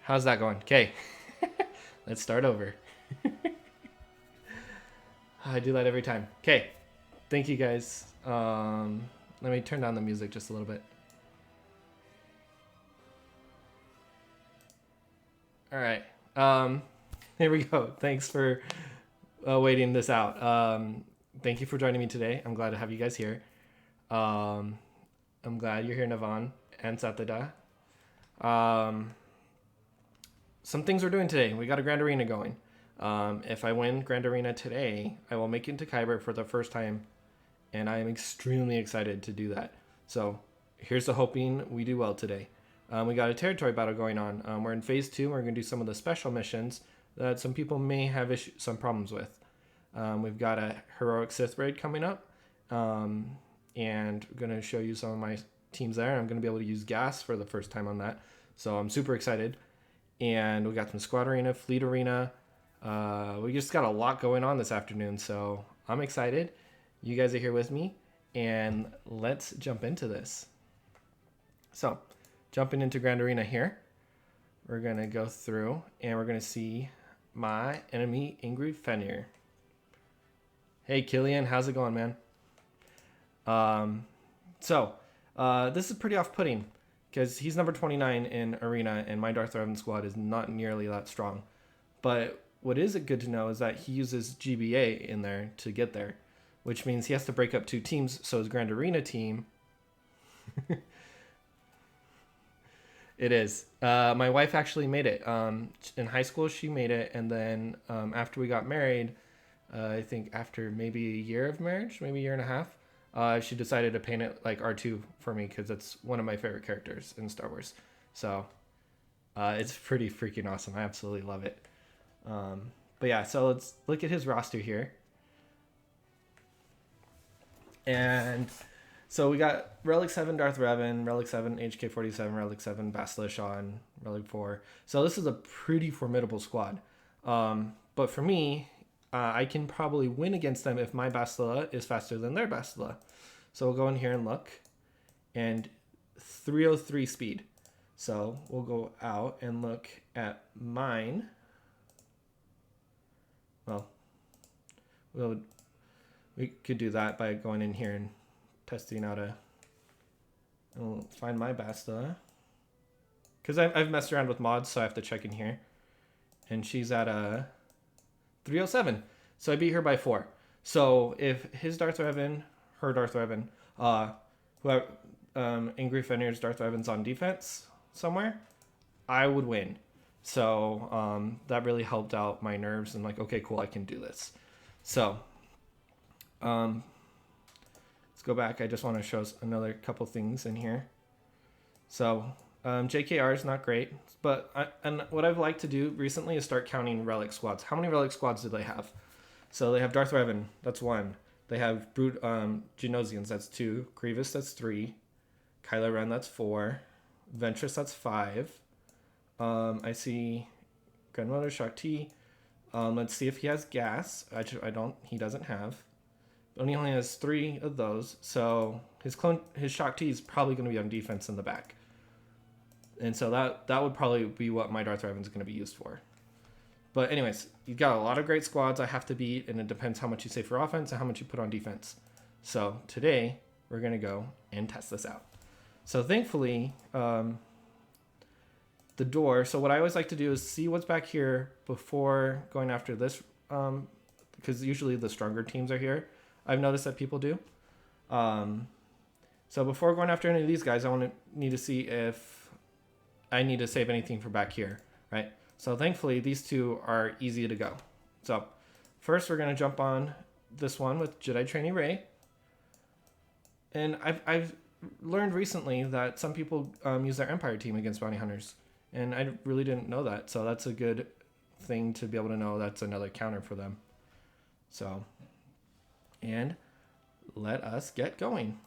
How's that going? Okay. Let's start over. I do that every time. Okay. Thank you guys. Let me turn down the music just a little bit. All right. Here we go. Thanks for waiting this out. Thank you for joining me today. I'm glad to have you guys here. I'm glad you're here, Navan and Satada. Some things we're doing today. We got a Grand Arena going. If I win Grand Arena today, I will make it into Kyber for the first time, and I am extremely excited to do that. So here's to hoping we do well today. We got a territory battle going on. We're in phase 2. We're going to do some of the special missions that some people may have some problems with. We've got a heroic Sith raid coming up, and I'm going to show you some of my teams there. I'm going to be able to use gas for the first time on that, so I'm super excited. And we got some squad arena, fleet arena. We just got a lot going on this afternoon, so I'm excited. You guys are here with me, and let's jump into this. So, jumping into Grand Arena here, we're going to go through, and we're going to see my enemy, Ingrid Fenrir. Hey, Killian, how's it going, man? This is pretty off-putting, because he's number 29 in Arena, and my Darth Revan squad is not nearly that strong. But what is good to know is that he uses GBA in there to get there, which means he has to break up 2 teams, so his Grand Arena team... It is. My wife actually made it. In high school, she made it, and then after we got married, I think after maybe a year of marriage, maybe a year and a half, she decided to paint it like R2 for me because it's one of my favorite characters in Star Wars. So it's pretty freaking awesome. I absolutely love it. But yeah, so let's look at his roster here. And so we got Relic 7 Darth Revan, Relic 7 HK-47, Relic 7 Bastila on Relic 4. So this is a pretty formidable squad. But for me, I can probably win against them if my Bastila is faster than their Bastila. So we'll go in here and look. And 303 speed. So we'll go out and look at mine. Well, we could do that by going in here and testing out I'll find my Bastila. Because I've messed around with mods, so I have to check in here. And she's at a 307. So I beat her by 4. So if his Darth Revan, her Darth Revan, whoever, Ingrid Fenrir's Darth Revan's on defense somewhere, I would win. So that really helped out my nerves and like, okay, cool, I can do this. So let's go back. I just want to show us another couple things in here. So JKR is not great, but and what I've liked to do recently is start counting relic squads. How many relic squads do they have? So they have Darth Revan, that's 1. They have Geonosians, that's 2. Grievous, that's 3. Kylo Ren, that's 4. Ventress, that's 5. I see Grandmother Shakti. Let's see if he has gas. He doesn't have. But he only has 3 of those, so his Shakti is probably going to be on defense in the back. And so that would probably be what my Darth Revan is going to be used for. But anyways, you've got a lot of great squads I have to beat, and it depends how much you save for offense and how much you put on defense. So today, we're going to go and test this out. So thankfully, the door, so what I always like to do is see what's back here before going after this, because usually the stronger teams are here. I've noticed that people do. So before going after any of these guys, need to see if I need to save anything for back here, right? So thankfully, these 2 are easy to go. So first, we're going to jump on this one with Jedi Trainee Rey. And I've learned recently that some people use their Empire team against bounty hunters. And I really didn't know that. So that's a good thing to be able to know. That's another counter for them. So, and let us get going.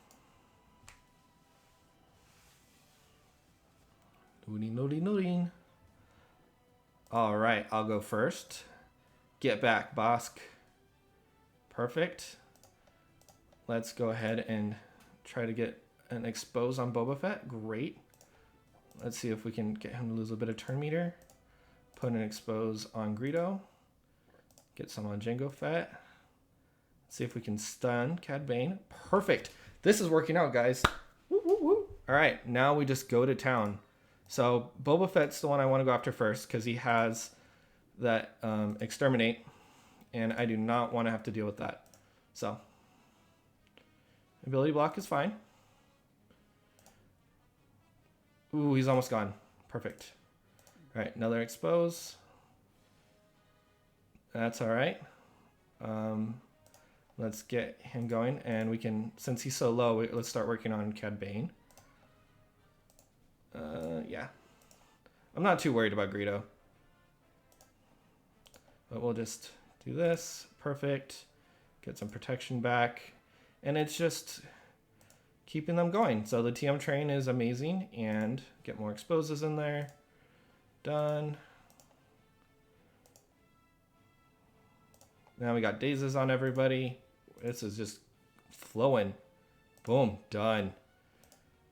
Loading. All right, I'll go first. Get back, Bosk. Perfect. Let's go ahead and try to get an expose on Boba Fett. Great. Let's see if we can get him to lose a bit of turn meter. put an expose on Greedo. Get some on Jango Fett. See if we can stun Cad Bane. Perfect. This is working out, guys. Woo, woo, woo. All right, now we just go to town. So Boba Fett's the one I want to go after first because he has that exterminate, and I do not want to have to deal with that. So ability block is fine. Ooh, he's almost gone. Perfect. All right, another expose. That's all right. Let's get him going, and we can, since he's so low, let's start working on Cad Bane. Yeah. I'm not too worried about Greedo. But we'll just do this. Perfect. Get some protection back. And it's just keeping them going. So the TM train is amazing, and get more exposes in there. Done. Now we got dazes on everybody. This is just flowing. Boom, done.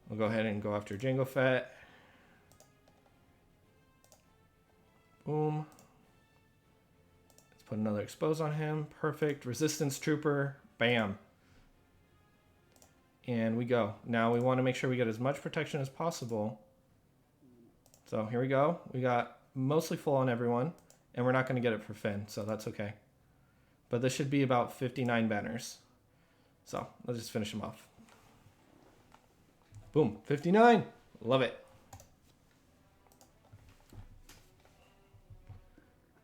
We'll go ahead and go after Jango Fett. Boom. Let's put another expose on him. Perfect. Resistance Trooper. Bam. And we go. Now we want to make sure we get as much protection as possible. So here we go. We got mostly full on everyone, and we're not going to get it for Finn, so that's okay. But this should be about 59 banners. So let's just finish him off. Boom, 59. Love it.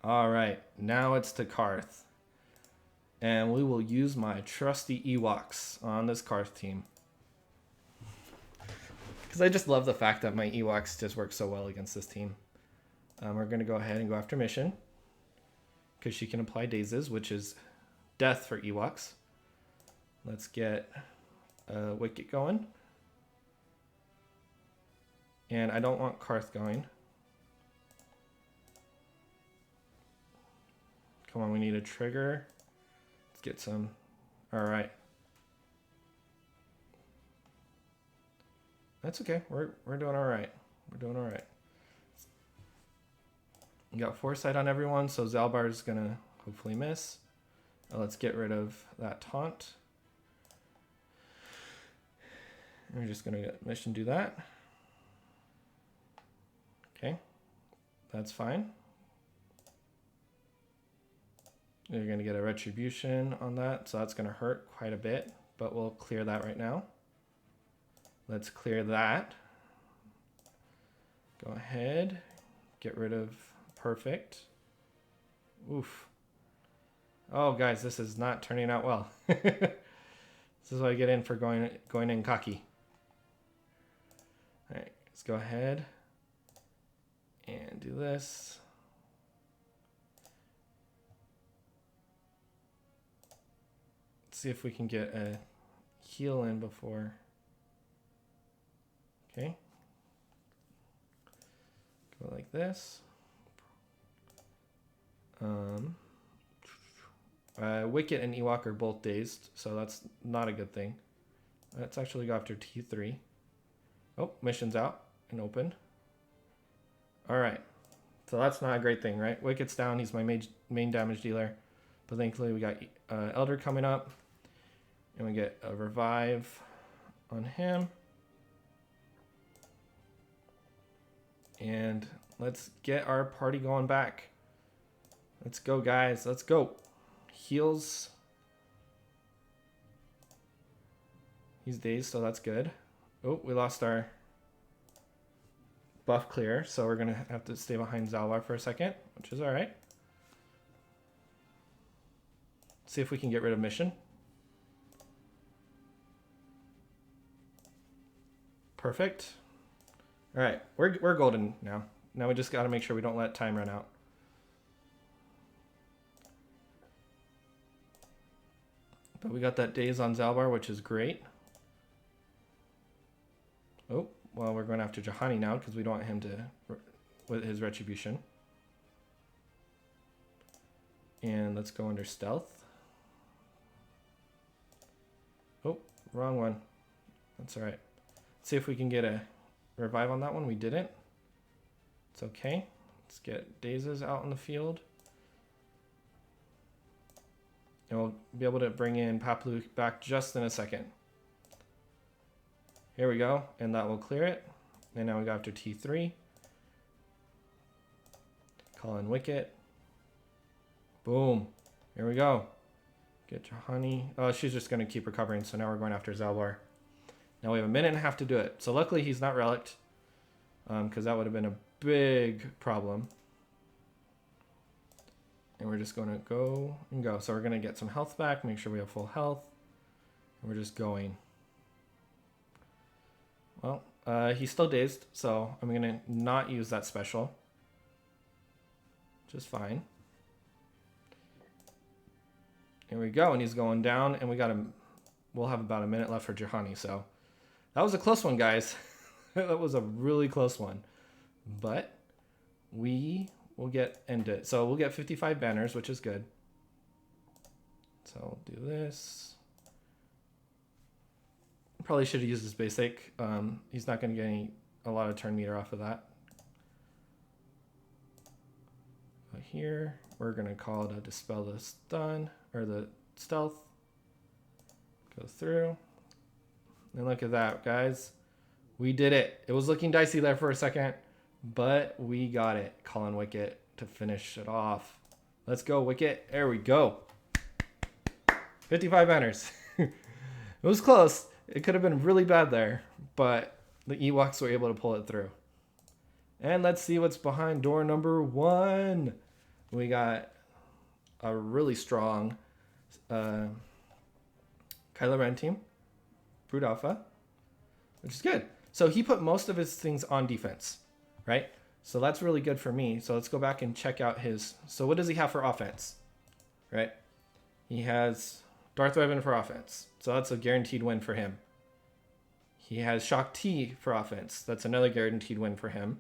All right, now it's to Karth. And we will use my trusty Ewoks on this Karth team. Because I just love the fact that my Ewoks just work so well against this team. We're going to go ahead and go after Mission. Because she can apply dazes, which is death for Ewoks. Let's get Wicket going. And I don't want Karth going. Come on, we need a trigger. Let's get some. All right. That's okay. We're doing all right. We're doing all right. We got foresight on everyone, so Zalbar is gonna hopefully miss. Let's get rid of that taunt. And we're just gonna get Mission do that. Okay, that's fine. You're gonna get a retribution on that, so that's gonna hurt quite a bit, but we'll clear that right now. Let's clear that. Go ahead, get rid of perfect. Oof. Oh guys, this is not turning out well. This is what I get in for going in cocky. All right, let's go ahead and do this. Let's see if we can get a heal in before. Okay. Go like this. Wicket and Ewok are both dazed, so that's not a good thing. Let's actually go after T3. Oh, Mission's out and open. All right. So that's not a great thing, right? Wicket's down. He's my main damage dealer. But thankfully we got Elder coming up. And we get a revive on him. And let's get our party going back. Let's go, guys. Let's go. Heals. He's dazed, so that's good. Oh, we lost our buff clear, so we're going to have to stay behind Zalbar for a second, which is all right. See if we can get rid of Mission. Perfect. All right, we're golden now. Now we just got to make sure we don't let time run out. But we got that daze on Zalbar, which is great. Oh, well, we're going after Juhani now because we don't want him to with his retribution. And let's go under stealth. Oh, wrong one. That's all right. Let's see if we can get a revive on that one. We didn't. It's okay. Let's get Dazes out in the field. And we'll be able to bring in Paplu back just in a second. Here we go, and that will clear it. And now we go after T3. Call in Wicket. Boom. Here we go. Get your honey. Oh, she's just going to keep recovering, so now we're going after Zalbar. Now we have a minute and a half to do it. So luckily he's not relicked, because that would have been a big problem. And we're just going to go and go. So we're going to get some health back, make sure we have full health. And we're just going. Well, he's still dazed, so I'm going to not use that special. Just fine. Here we go, and he's going down, and we'll have about a minute left for Juhani, so that was a close one, guys. That was a really close one, but we will get into it. So we'll get 55 banners, which is good. So we'll do this. Probably should have used his basic. He's not going to get a lot of turn meter off of that. But here, we're going to call to dispel the stun, or the stealth. Go through. And look at that, guys. We did it. It was looking dicey there for a second, but we got it. Calling Wicket to finish it off. Let's go, Wicket. There we go. 55 banners. It was close. It could have been really bad there, but the Ewoks were able to pull it through. And let's see what's behind door number 1. We got a really strong Kylo Ren team. Brood Alpha, which is good. So he put most of his things on defense, right? So that's really good for me. So let's go back and check out his... So what does he have for offense, right? He has Darth Revan for offense. So that's a guaranteed win for him. He has Shock T for offense. That's another guaranteed win for him.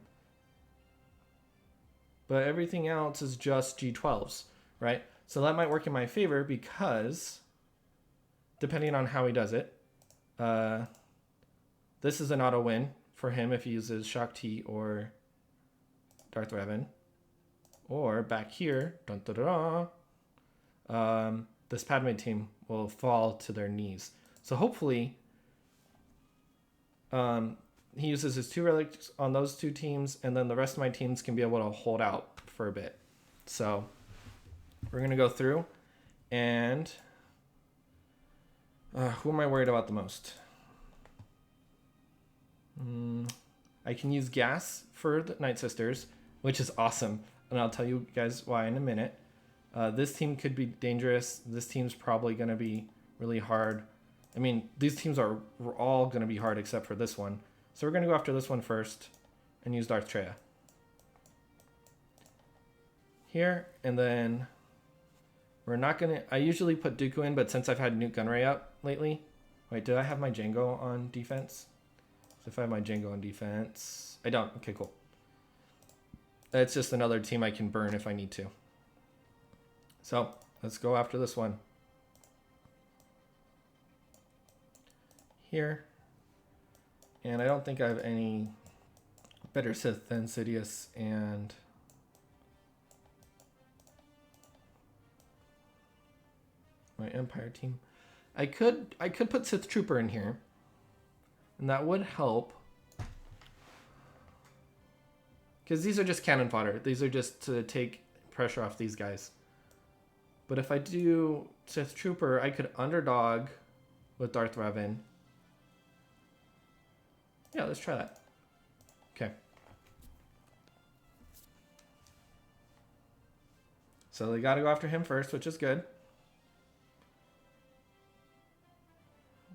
But everything else is just G12s, right? So that might work in my favor because depending on how he does it, this is an auto win for him if he uses Shock T or Darth Revan. Or back here, dun, dun, dun, dun, this Padme team will fall to their knees. So hopefully he uses his 2 relics on those 2 teams, and then the rest of my teams can be able to hold out for a bit. So we're going to go through, and who am I worried about the most? I can use gas for the Night Sisters, which is awesome, and I'll tell you guys why in a minute. This team could be dangerous. This team's probably going to be really hard. I mean, these teams are all going to be hard except for this one. So we're going to go after this one first and use Darth Treya. Here, and then we're not going to... I usually put Dooku in, but since I've had Newt Gunray up lately... Wait, did I have my Jango on defense? So if I have my Jango on defense... I don't. Okay, cool. It's just another team I can burn if I need to. So, let's go after this one. Here. And I don't think I have any better Sith than Sidious and... my Empire team. I could put Sith Trooper in here, and that would help. Because these are just cannon fodder. These are just to take pressure off these guys. But if I do Sith Trooper, I could underdog with Darth Revan. Yeah, let's try that. Okay. So they got to go after him first, which is good.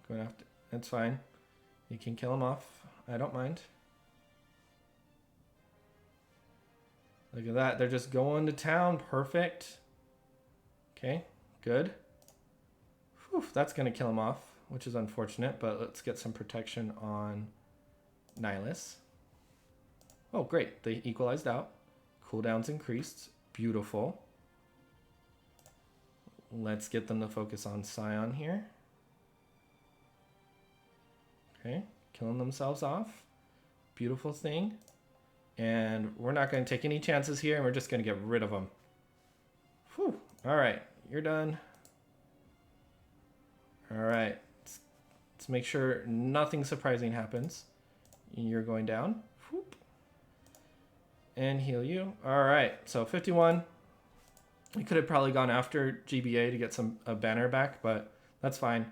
Going after, that's fine. You can kill him off. I don't mind. Look at that. They're just going to town. Perfect. Okay, good. Whew, that's going to kill him off, which is unfortunate, but let's get some protection on Nihilus. Oh, great. They equalized out. Cooldown's increased. Beautiful. Let's get them to focus on Scion here. Okay, killing themselves off. Beautiful thing. And we're not going to take any chances here, and we're just going to get rid of them. Whew. All right, you're done. All right, let's make sure nothing surprising happens. You're going down. Whoop. And heal you. All right, so 51. We could have probably gone after GBA to get a banner back, but that's fine.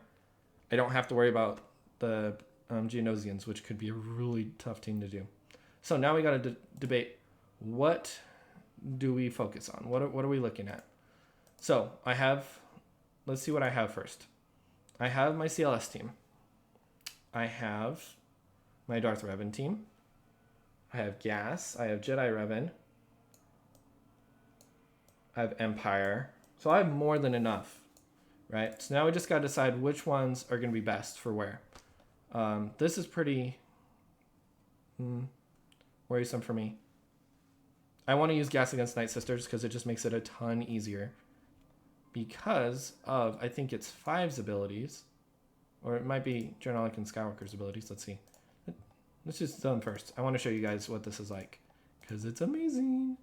I don't have to worry about the Geonosians, which could be a really tough team to do. So now we got to debate, what do we focus on? What are we looking at? So let's see what I have first. I have my CLS team. I have my Darth Revan team. I have Gas. I have Jedi Revan. I have Empire. So I have more than enough, right? So now we just got to decide which ones are going to be best for where. This is pretty worrisome for me. I want to use Gas against Night Sisters because it just makes it a ton easier. Because of, I think it's 5's abilities. Or it might be General Anakin Skywalker's abilities. Let's see. Let's just do them first. I want to show you guys what this is like. Because it's amazing.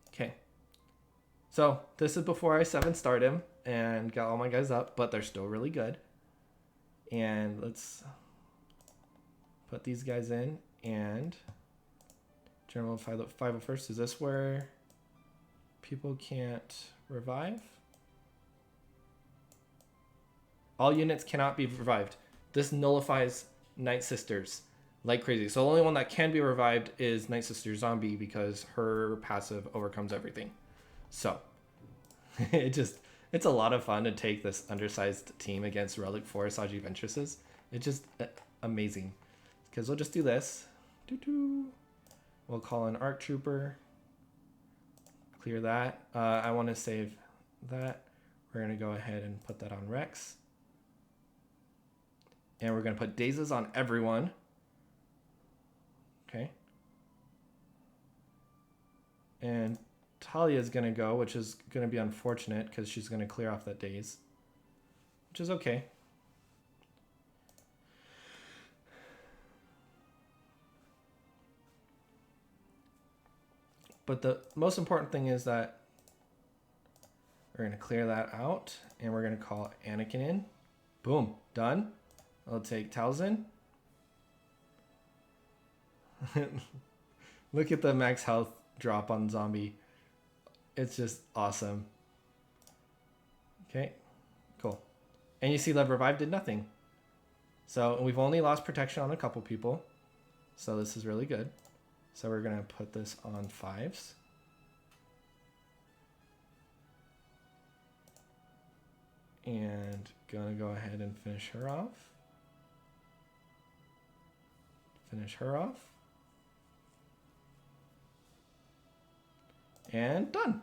Okay. So this is before I 7-starred him and got all my guys up. But they're still really good. And let's put these guys in. And General 501st. Is this where people can't revive? All units cannot be revived. This nullifies Night Sisters like crazy. So the only one that can be revived is Night Sister Zombie because her passive overcomes everything. So it's a lot of fun to take this undersized team against Relic 4 Saji Ventresses. It's just amazing. Because we'll just do this. We'll call an Arc Trooper. Clear that. I want to save that. We're going to go ahead and put that on Rex. And we're going to put Dazes on everyone. Okay. And Talia is going to go, which is going to be unfortunate because she's going to clear off that Daze. Which is okay. But the most important thing is that we're going to clear that out. And we're going to call Anakin in. Boom. Done. I'll take Talzin. Look at the max health drop on Zombie. It's just awesome. Okay, cool. And you see that Revive did nothing. So we've only lost protection on a couple people. So this is really good. So we're going to put this on 5s. And going to go ahead and finish her off. Finish her off. And done.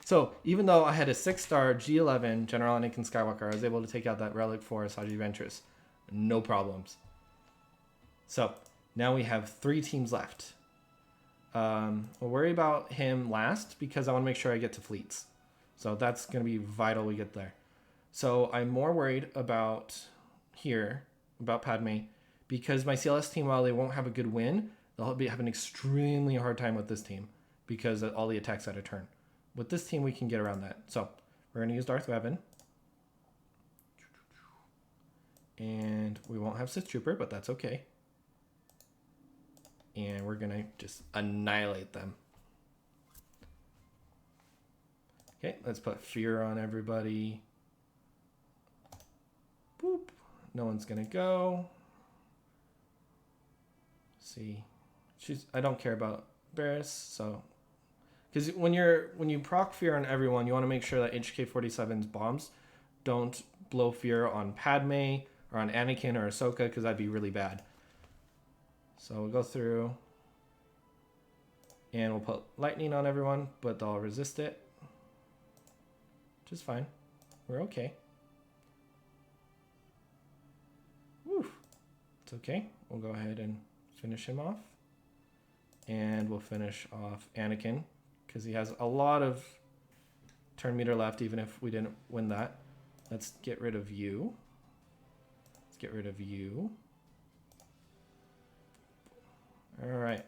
So even though I had a 6-star G11 General Anakin Skywalker, I was able to take out that Relic 4 Saji Ventress. No problems. So now we have 3 teams left. We'll worry about him last because I want to make sure I get to fleets. So that's going to be vital we get there. So I'm more worried about here, about Padme, because my CLS team, while they won't have a good win, they'll have an extremely hard time with this team because of all the attacks out of turn. With this team, we can get around that. So we're going to use Darth Revan. And we won't have Sith Trooper, but that's okay. And we're going to just annihilate them. Okay, let's put fear on everybody. Boop. No one's going to go. See. I don't care about Barris, so... Because when you proc fear on everyone, you want to make sure that HK-47's bombs don't blow fear on Padme or on Anakin or Ahsoka, because that'd be really bad. So we'll go through and we'll put lightning on everyone, but they'll resist it. Which is fine. We're okay. Woo. It's okay. We'll go ahead and finish him off. And we'll finish off Anakin, because he has a lot of turn meter left, even if we didn't win that. Let's get rid of you. Let's get rid of you. All right.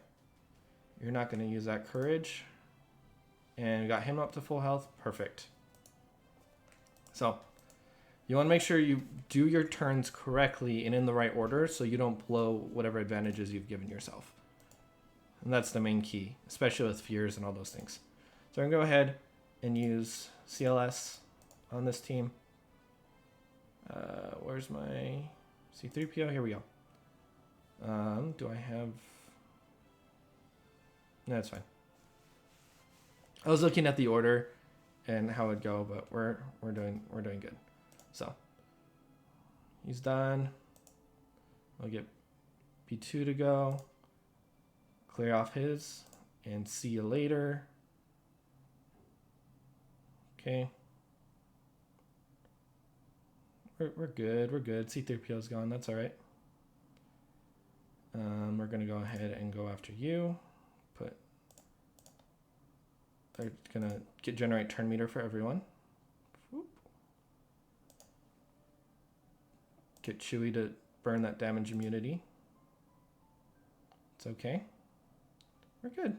You're not going to use that courage. And we got him up to full health. Perfect. So you want to make sure you do your turns correctly and in the right order so you don't blow whatever advantages you've given yourself. And that's the main key, especially with fears and all those things. So I'm going to go ahead and use CLS on this team. Where's my C3PO? Here we go. Do I have... No, that's fine. I was looking at the order and how it'd go, but we're doing good. So he's done. I'll get B2 to go. Clear off his and see you later. Okay. We're good. We're good. C3PO's gone. That's all right. We're gonna go ahead and go after you. They're gonna generate turn meter for everyone. Whoop. Get Chewie to burn that damage immunity. It's okay. We're good.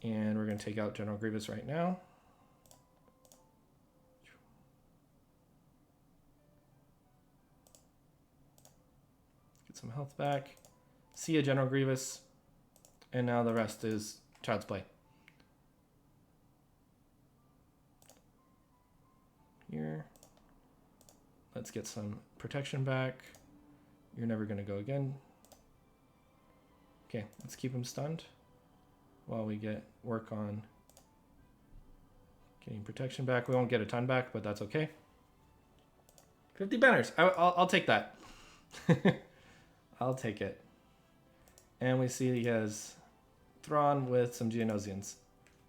And we're gonna take out General Grievous right now. Get some health back. See ya, General Grievous. And now the rest is child's play. Here. Let's get some protection back. You're never going to go again. Okay, let's keep him stunned while we get work on getting protection back. We won't get a ton back, but that's okay. 50 banners. I'll take that. I'll take it. And we see he has Thrawn with some Geonosians.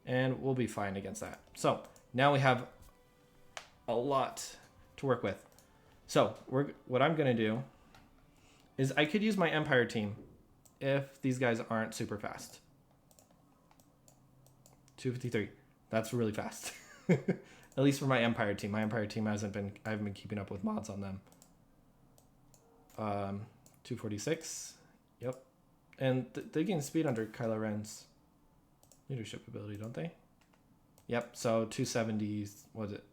And we'll be fine against that. So now we have a lot to work with. So what I'm going to do is I could use my Empire team if these guys aren't super fast. 253. That's really fast. At least for my Empire team. My Empire team I haven't been keeping up with mods on them. 246. Yep. And they gain speed under Kylo Ren's leadership ability, don't they? Yep. So 270s, what is it?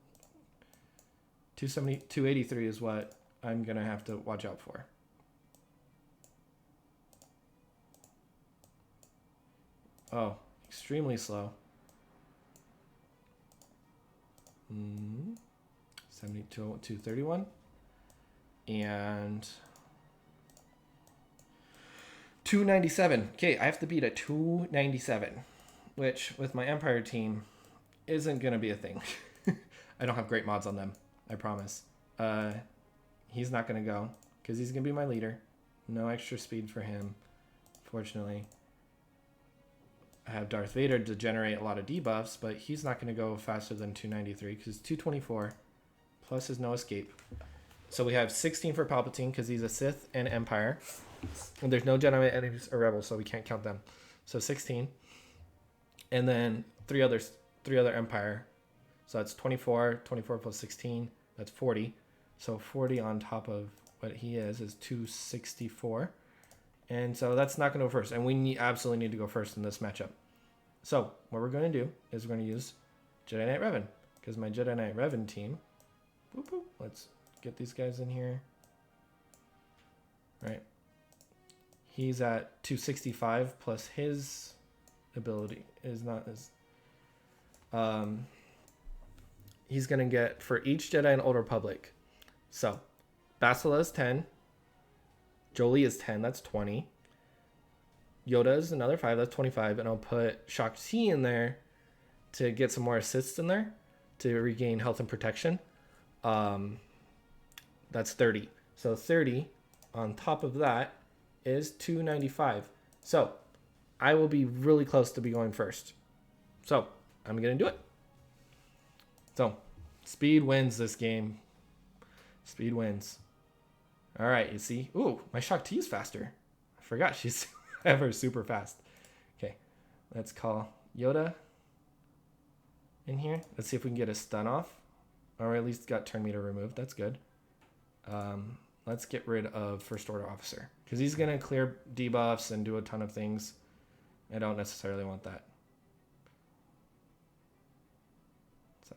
283 is what I'm going to have to watch out for. Oh, extremely slow. 72, 231. And 297. Okay, I have to beat a 297, which with my Empire team isn't going to be a thing. I don't have great mods on them. I promise. He's not going to go because he's going to be my leader. No extra speed for him, fortunately. I have Darth Vader to generate a lot of debuffs, but he's not going to go faster than 293 because 224 plus his no escape. So we have 16 for Palpatine because he's a Sith and Empire. And there's no Jedi enemies or rebels, so we can't count them. So 16. And then three other Empire. So that's 24 plus 16. That's 40. So 40 on top of what he is 264. And so that's not going to go first. And we absolutely need to go first in this matchup. So what we're going to do is we're going to use Jedi Knight Revan. Because my Jedi Knight Revan team... Boop, boop, let's get these guys in here. Right. He's at 265 plus his ability is not as... he's going to get for each Jedi in Old Republic. So Bastila is 10. Jolie is 10. That's 20. Yoda is another 5. That's 25. And I'll put Shakti in there to get some more assists in there to regain health and protection. That's 30. So 30 on top of that is 295. So I will be really close to be going first. So I'm going to do it. So speed wins this game. Speed wins. All right, you see. Ooh, my Shakti is faster. I forgot she's ever super fast. Okay, let's call Yoda in here. Let's see if we can get a stun off. Or at least got turn meter removed. That's good. Let's get rid of First Order Officer because he's going to clear debuffs and do a ton of things. I don't necessarily want that. So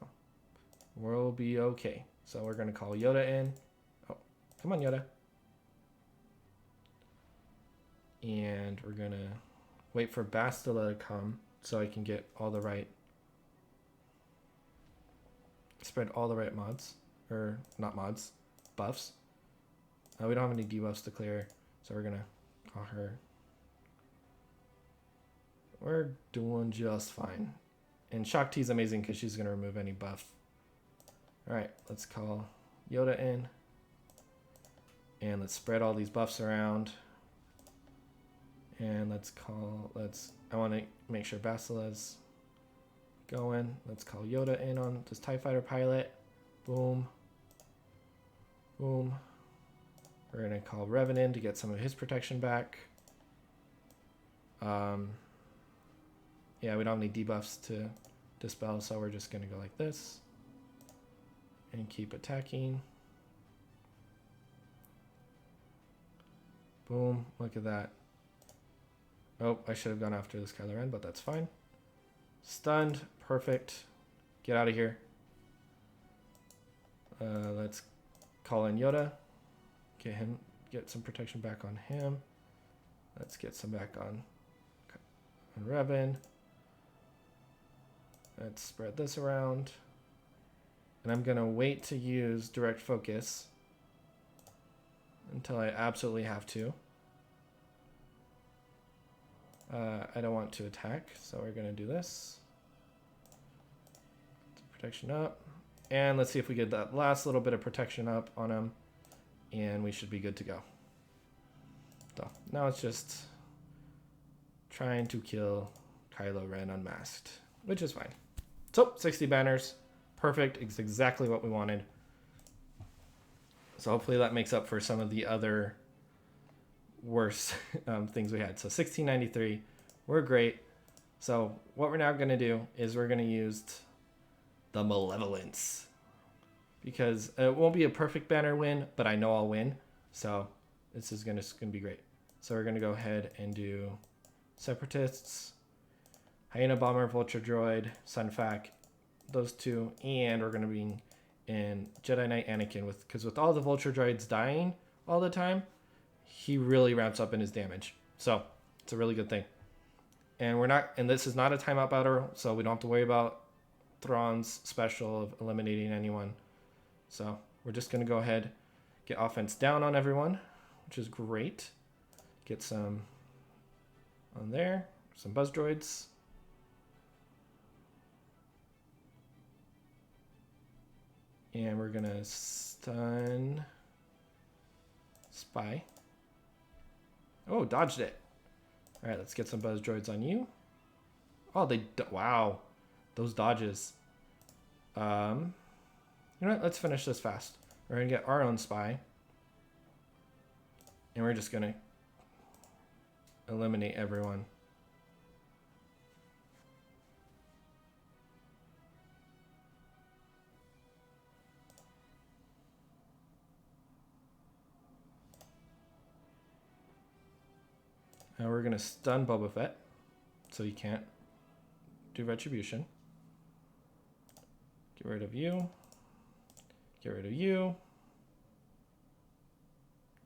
we'll be okay. So we're going to call Yoda in. Oh, come on, Yoda. And we're going to wait for Bastila to come so I can get all the right, spread all the right mods, or not mods, buffs. We don't have any debuffs to clear, so we're going to call her. We're doing just fine. And Shaak Ti's amazing because she's going to remove any buff. All right, let's call Yoda in. And let's spread all these buffs around. And I want to make sure Basila's going. Let's call Yoda in on this TIE Fighter pilot. Boom. Boom. We're going to call Revan in to get some of his protection back. Yeah, we don't have any debuffs to dispel, so we're just going to go like this. And keep attacking. Boom. Look at that. Oh, I should have gone after this Kylo Ren, but that's fine. Stunned. Perfect. Get out of here. Let's call in Yoda. Get some protection back on him. Let's get some back on Revan. Let's spread this around. And I'm going to wait to use direct focus until I absolutely have to. I don't want to attack, so we're going to do this. Protection up. And let's see if we get that last little bit of protection up on him. And we should be good to go. So now it's just trying to kill Kylo Ren unmasked, which is fine. So 60 banners. Perfect. It's exactly what we wanted. So hopefully that makes up for some of the other worse things we had. So 1693, we're great. So what we're now going to do is we're going to use the Malevolence, because it won't be a perfect banner win, but I know I'll win. So this is going to be great. So we're going to go ahead and do Separatists, Hyena Bomber, Vulture Droid, Sunfac, those two, and we're going to be in Jedi Knight Anakin because with all the Vulture Droids dying all the time, he really ramps up in his damage. So it's a really good thing. And this is not a timeout battle, so we don't have to worry about Thrawn's special of eliminating anyone. So we're just going to go ahead, get offense down on everyone, which is great. Get some on there, some buzz droids. And we're going to stun Spy. Oh, dodged it. All right, let's get some buzz droids on you. Oh, wow. Those dodges. You know what? Let's finish this fast. We're going to get our own Spy. And we're just going to eliminate everyone. Now we're going to stun Boba Fett, so he can't do retribution. Get rid of you. Get rid of you.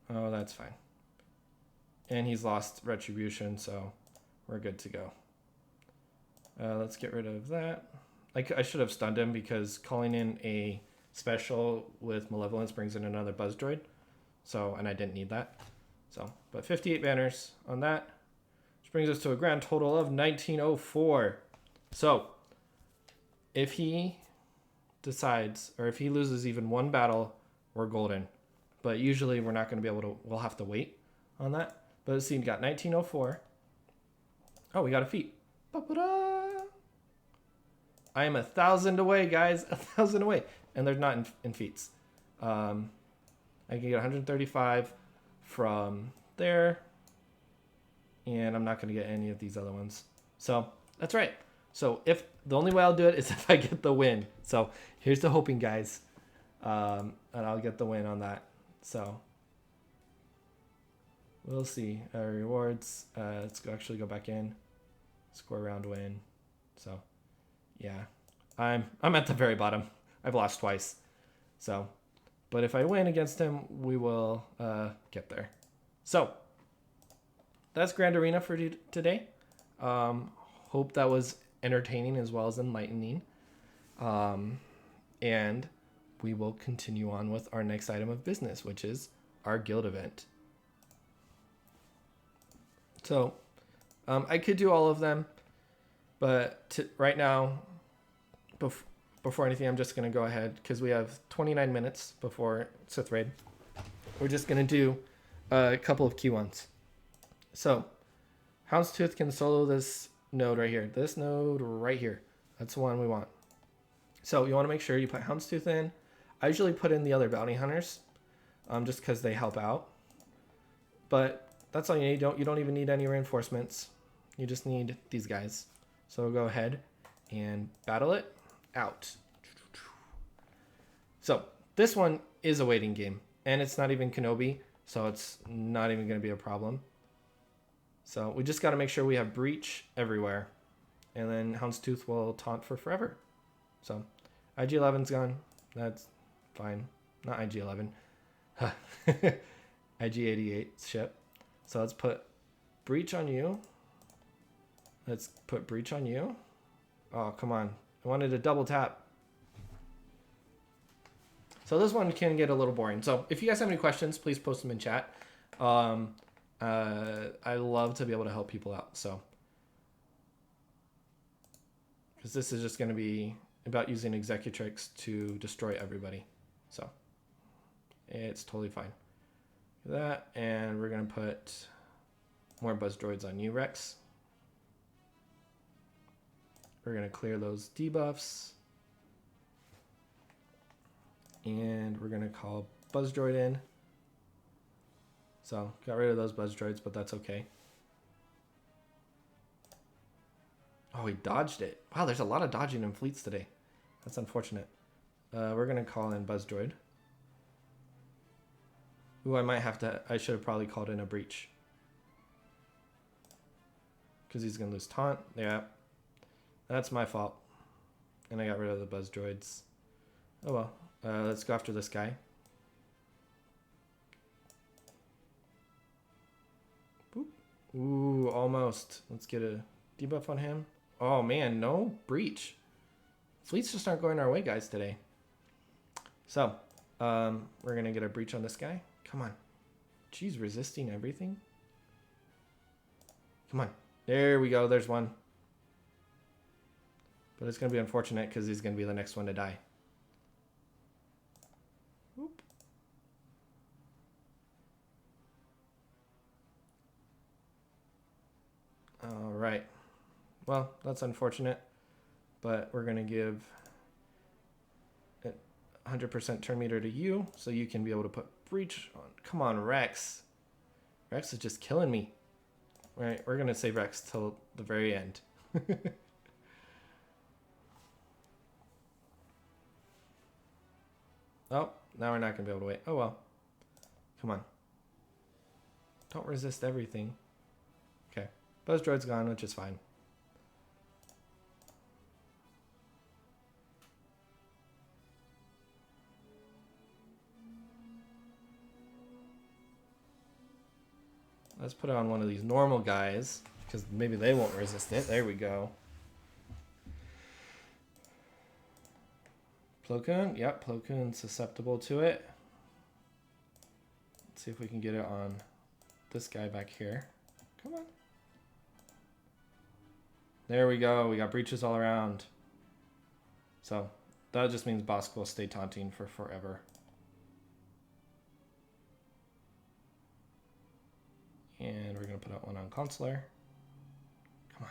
Oh, that's fine. And he's lost retribution, so we're good to go. Let's get rid of that. I should have stunned him because calling in a special with Malevolence brings in another buzz droid. So, and I didn't need that. So, but 58 banners on that, which brings us to a grand total of 1904. So, if he decides, or if he loses even one battle, we're golden. But usually we're not going to be able to, we'll have to wait on that. But let's see, we got 1904. Oh, we got a feat. Ba-ba-da! I am 1,000 away, guys. 1,000 away. And they're not in feats. I can get 135 from there. And I'm not going to get any of these other ones. So, that's right. So, if the only way I'll do it is if I get the win. So, here's the hoping, guys. And I'll get the win on that. So we'll see. Rewards. Let's actually go back in. Score round win. So yeah, I'm at the very bottom. I've lost twice. So, but if I win against him, we will get there. So that's Grand Arena for today. Hope that was entertaining as well as enlightening. And we will continue on with our next item of business, which is our guild event. So I could do all of them, but right now, before anything, I'm just going to go ahead because we have 29 minutes before Sith Raid. We're just going to do a couple of key ones. So Houndstooth can solo this node right here. This node right here. That's the one we want. So you want to make sure you put Houndstooth in. I usually put in the other bounty hunters just because they help out. But that's all you need. You don't even need any reinforcements. You just need these guys. So we'll go ahead and battle it out. So this one is a waiting game. And it's not even Kenobi. So it's not even going to be a problem. So we just got to make sure we have Breach everywhere. And then Houndstooth will taunt for forever. So IG-11's gone. That's fine. Not IG-11. IG-88 ship. So let's put Breach on you. Let's put Breach on you. Oh, come on. I wanted a double tap. So this one can get a little boring. So if you guys have any questions, please post them in chat. I love to be able to help people out. So, because this is just going to be about using Executrix to destroy everybody. So it's totally fine. That, and we're going to put more buzz droids on you, Rex. We're going to clear those debuffs. And we're going to call buzz droid in. So got rid of those buzz droids, but that's okay. Oh, he dodged it. Wow, there's a lot of dodging in fleets today. That's unfortunate. We're going to call in buzz droid. Ooh, I should have probably called in a breach. Because he's going to lose taunt. Yeah. That's my fault. And I got rid of the buzz droids. Oh well. Let's go after this guy. Boop. Ooh, almost. Let's get a debuff on him. Oh man, no breach. Fleets just aren't going our way, guys, today. So, we're going to get a breach on this guy. Come on. Jeez, resisting everything. Come on. There we go. There's one. But it's going to be unfortunate because he's going to be the next one to die. Whoop. All right. Well, that's unfortunate. But we're going to give 100% turn meter to you so you can be able to put breach on. Come on, Rex. Rex is just killing me. All right, we're going to save Rex till the very end. Oh, now we're not going to be able to wait. Oh, well. Come on. Don't resist everything. Okay. Buzz droid's gone, which is fine. Let's put it on one of these normal guys, because maybe they won't resist it. There we go. Plo Koon? Yep, Plo Koon's susceptible to it. Let's see if we can get it on this guy back here. Come on. There we go. We got breaches all around. So that just means Bosk will stay taunting for forever. And we're going to put out one on Consular. Come on.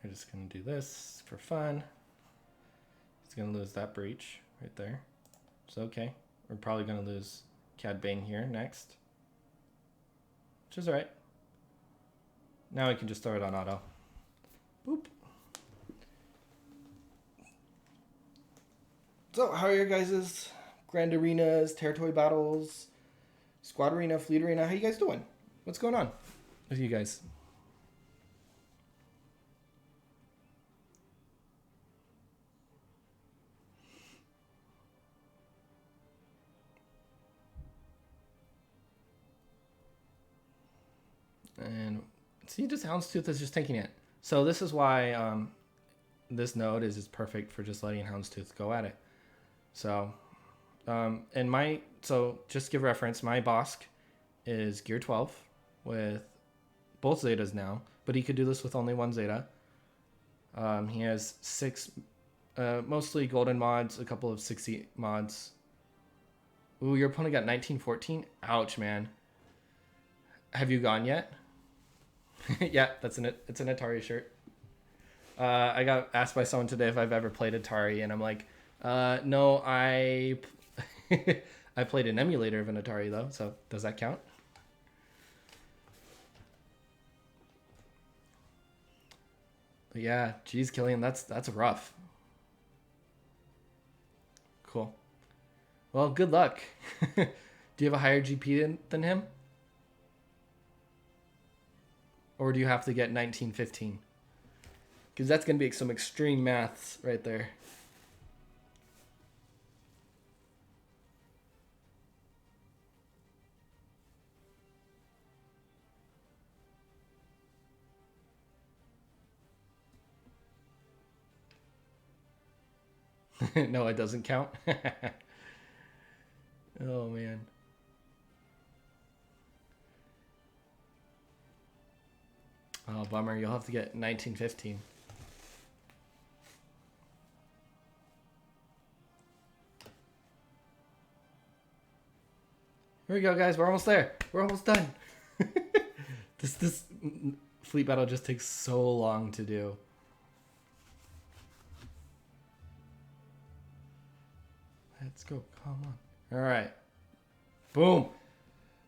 We're just going to do this for fun. He's going to lose that breach right there. It's okay. We're probably going to lose Cad Bane here next. Which is alright. Now we can just throw it on auto. Boop. So, how are your guys' Grand Arenas, Territory Battles, Squad Arena, Fleet Arena? How you guys doing? What's going on with you guys? And see, just Houndstooth is just taking it. So this is why this node is perfect for just letting Houndstooth go at it. So, so just give reference, my Bosk is gear 12 with both Zetas now, but he could do this with only one Zeta. He has 6, mostly golden mods, a couple of 60 mods. Ooh, your opponent got 1914? Ouch, man. Have you gone yet? Yeah, it's an Atari shirt. I got asked by someone today if I've ever played Atari, and I'm like, no, I played an emulator of an Atari though, so does that count? But yeah, geez, Killian, that's rough. Cool. Well, good luck. Do you have a higher GP than him? Or do you have to get 1915? Because that's going to be some extreme maths right there. No, it doesn't count. Oh, man. Oh, bummer. You'll have to get 1915. Here we go, guys. We're almost there. We're almost done. This fleet battle just takes so long to do. Let's go. Come on. All right. Boom.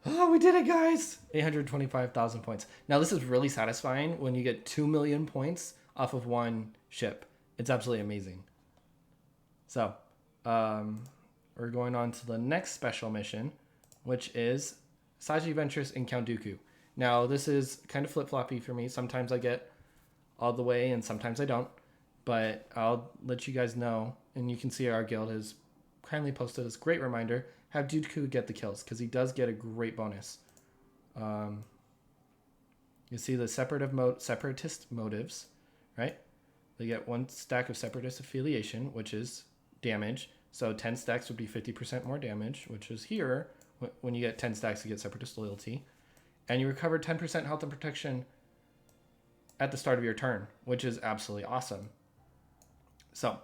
Oh, we did it, guys. 825,000 points. Now, this is really satisfying when you get 2 million points off of one ship. It's absolutely amazing. So, we're going on to the next special mission, which is Saji Ventress and Count Dooku. Now, this is kind of flip-floppy for me. Sometimes I get all the way and sometimes I don't. But I'll let you guys know. And you can see our guild has kindly posted this great reminder. Have Dooku get the kills, because he does get a great bonus. You see the separatist motives, right? They get 1 stack of separatist affiliation, which is damage. So 10 stacks would be 50% more damage, which is here. When you get 10 stacks, you get separatist loyalty. And you recover 10% health and protection at the start of your turn, which is absolutely awesome. So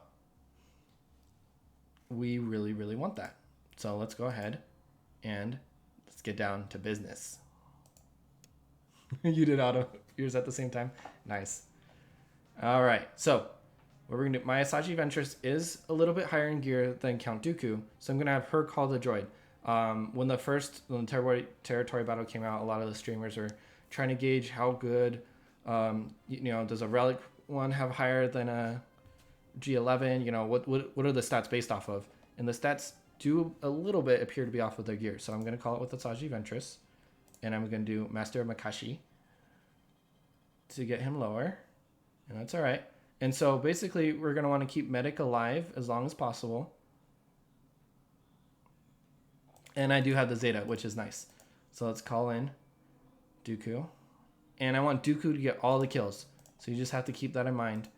we really, really want that. So let's go ahead and let's get down to business. You did auto yours at the same time. Nice. All right. So what we're gonna do, my Saji Ventress is a little bit higher in gear than Count Dooku, so I'm gonna have her call the droid. When the territory battle came out, a lot of the streamers are trying to gauge how good, does a relic one have higher than a G11? You know, what are the stats based off of? And the stats do a little bit appear to be off with their gear. So I'm going to call it with the Saji Ventress. And I'm going to do Master of Makashi to get him lower. And that's all right. And so basically, we're going to want to keep Medic alive as long as possible. And I do have the Zeta, which is nice. So let's call in Dooku. And I want Dooku to get all the kills. So you just have to keep that in mind,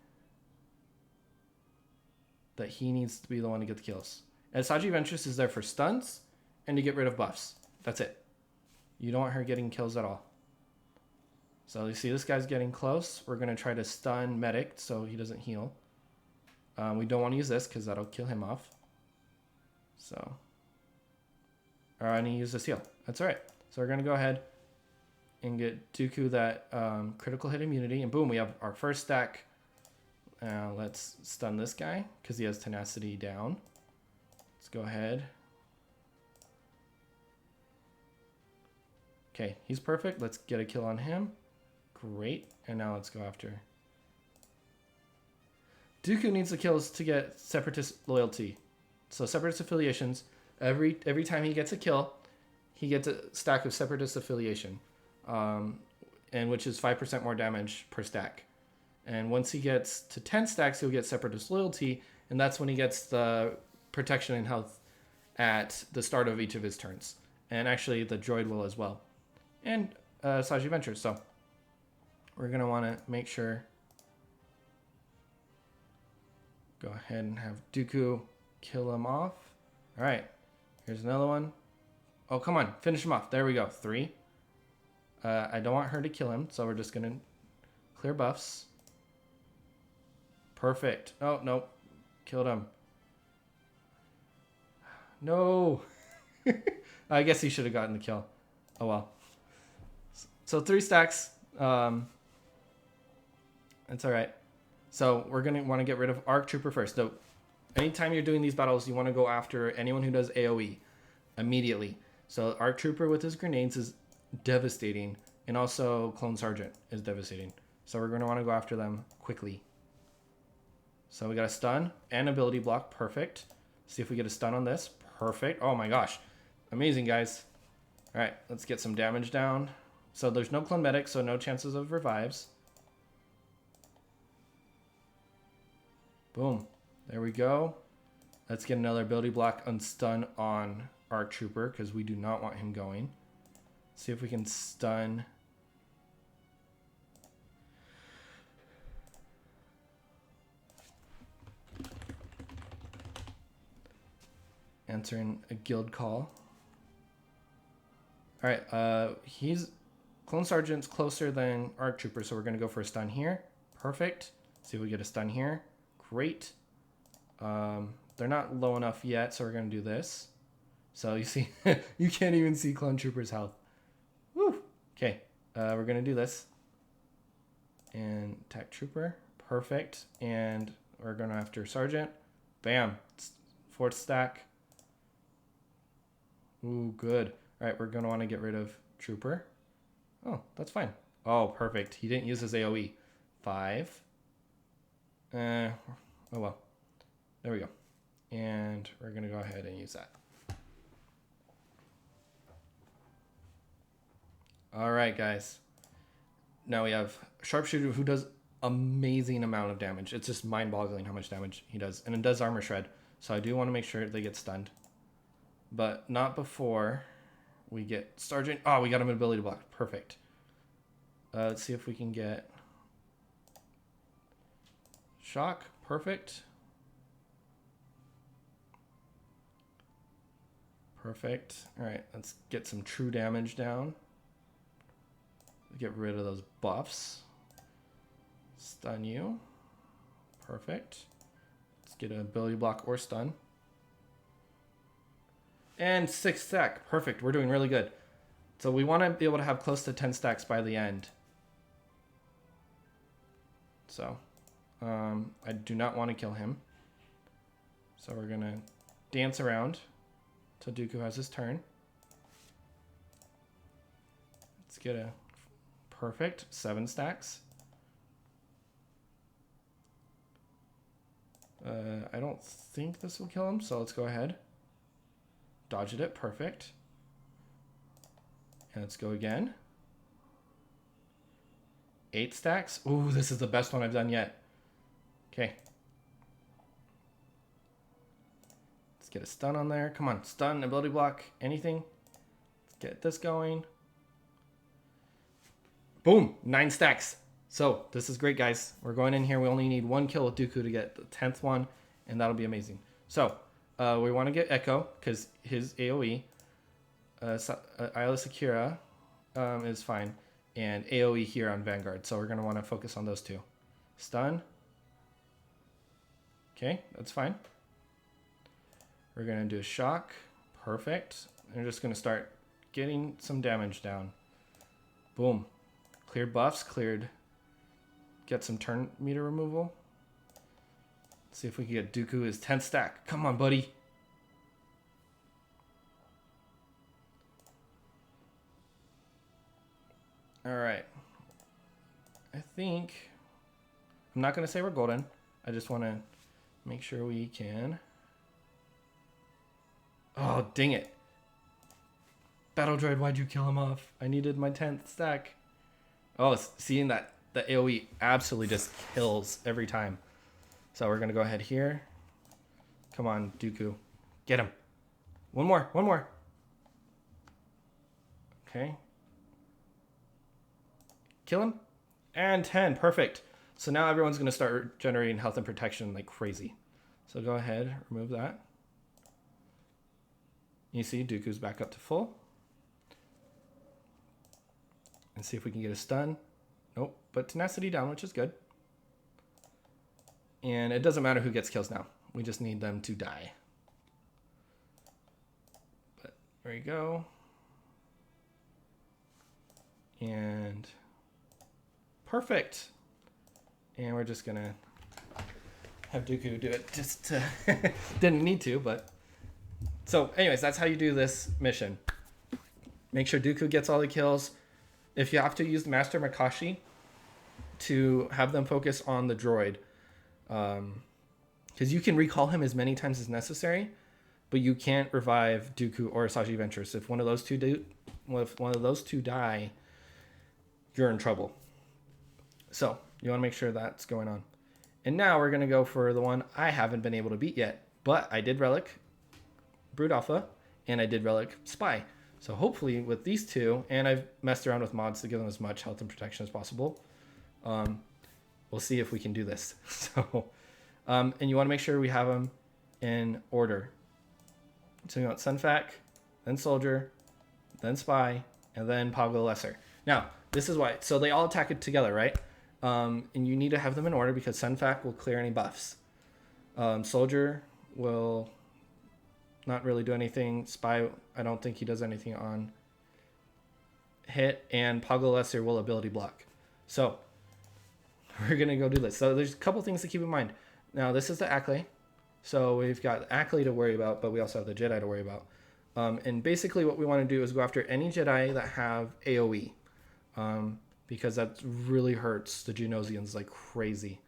that he needs to be the one to get the kills. And Saji Ventress is there for stuns and to get rid of buffs. That's it. You don't want her getting kills at all. So you see this guy's getting close. We're going to try to stun Medic so he doesn't heal. We don't want to use this because that'll kill him off. So, I need to use this heal. That's all right. So we're going to go ahead and get Dooku that critical hit immunity. And boom, we have our first stack. Let's stun this guy because he has tenacity down. Let's go ahead Okay, he's perfect. Let's get a kill on him. Great. And now let's go after. Dooku needs the kills to get Separatist loyalty. So Separatist affiliations, every time he gets a kill, he gets a stack of Separatist affiliation. And which is 5% more damage per stack. And once he gets to 10 stacks, he'll get Separatist loyalty, and that's when he gets the protection and health at the start of each of his turns. And actually, the droid will as well. And Saji Ventress. So we're going to want to make sure. Go ahead and have Dooku kill him off. All right. Here's another one. Oh, come on. Finish him off. There we go. 3. I don't want her to kill him, so we're just going to clear buffs. Perfect. Oh, no. Killed him. No. I guess he should have gotten the kill. Oh, well. So 3 stacks. That's all right. So we're going to want to get rid of Arc Trooper first. So anytime you're doing these battles, you want to go after anyone who does AoE immediately. So Arc Trooper with his grenades is devastating, and also Clone Sergeant is devastating. So we're going to want to go after them quickly. So we got a stun and ability block. Perfect. See if we get a stun on this. Perfect. Oh my gosh. Amazing, guys. All right, let's get some damage down. So there's no Clone Medic, so no chances of revives. Boom. There we go. Let's get another ability block unstun on Arc Trooper, because we do not want him going. See if we can stun. Answering a guild call. All right, he's Clone Sergeant's closer than Arc Trooper, so we're going to go for a stun here. Perfect. See if we get a stun here. Great. They're not low enough yet, so we're going to do this. So you see, you can't even see Clone Trooper's health. Woo! Okay, we're going to do this. And attack Trooper. Perfect. And we're going after Sergeant. Bam. 4th stack. Ooh, good. All right, we're going to want to get rid of Trooper. Oh, that's fine. Oh, perfect. He didn't use his AoE. 5. Oh, well. There we go. And we're going to go ahead and use that. All right, guys. Now we have Sharpshooter who does amazing amount of damage. It's just mind-boggling how much damage he does. And it does armor shred. So I do want to make sure they get stunned. But not before we get Sergeant. Oh, we got him an ability block. Perfect. Let's see if we can get Shock. Perfect. Perfect. All right, let's get some true damage down. Get rid of those buffs. Stun you. Perfect. Let's get an ability block or stun. And 6 stack. Perfect. We're doing really good. So we want to be able to have close to 10 stacks by the end. So I do not want to kill him. So we're going to dance around till Dooku has his turn. Let's get a perfect 7 stacks. I don't think this will kill him, so let's go ahead. Dodged it. Perfect. And let's go again. 8 stacks. Ooh, this is the best one I've done yet. Okay. Let's get a stun on there. Come on, stun, ability block, anything. Let's get this going. Boom, 9 stacks. So this is great, guys. We're going in here. We only need 1 kill with Dooku to get the 10th one, and that'll be amazing. So we want to get Echo because his AoE, Isla Sakura is fine, and AoE here on Vanguard. So we're going to want to focus on those 2. Stun. Okay, that's fine. We're going to do a shock. Perfect. And we're just going to start getting some damage down. Boom. Cleared buffs, cleared. Get some turn meter removal. Let's see if we can get Dooku his 10th stack. Come on, buddy. All right. I think I'm not going to say we're golden. I just want to make sure we can. Oh, dang it. Battle droid, why'd you kill him off? I needed my 10th stack. Oh, seeing that the AoE absolutely just kills every time. So we're going to go ahead here. Come on, Dooku. Get him. One more. Okay. Kill him. And 10. Perfect. So now everyone's going to start generating health and protection like crazy. So go ahead, remove that. You see Dooku's back up to full. And see if we can get a stun. Nope, but tenacity down, which is good. And it doesn't matter who gets kills now. We just need them to die. But there you go. And perfect. And we're just gonna have Dooku do it just to didn't need to, but so anyways, that's how you do this mission. Make sure Dooku gets all the kills. If you have to use Master Makashi to have them focus on the droid, because you can recall him as many times as necessary, but you can't revive Dooku or Asajj Ventress. If one of those two die, you're in trouble. So you want to make sure that's going on. And now we're going to go for the one I haven't been able to beat yet, but I did Relic Brood Alpha and I did Relic Spy. So hopefully with these two, and I've messed around with mods to give them as much health and protection as possible. We'll see if we can do this. So, and you want to make sure we have them in order. So you want Sunfac, then Soldier, then Spy, and then Poggle Lesser. Now, this is why. So they all attack it together, right? And you need to have them in order because Sunfac will clear any buffs. Soldier will not really do anything. Spy, I don't think he does anything on hit. And Poggle Lesser will ability block. So we're going to go do this. So there's a couple things to keep in mind. Now, this is the Acklay. So we've got Acklay to worry about, but we also have the Jedi to worry about. And basically what we want to do is go after any Jedi that have AoE. Because that really hurts the Geonosians like crazy.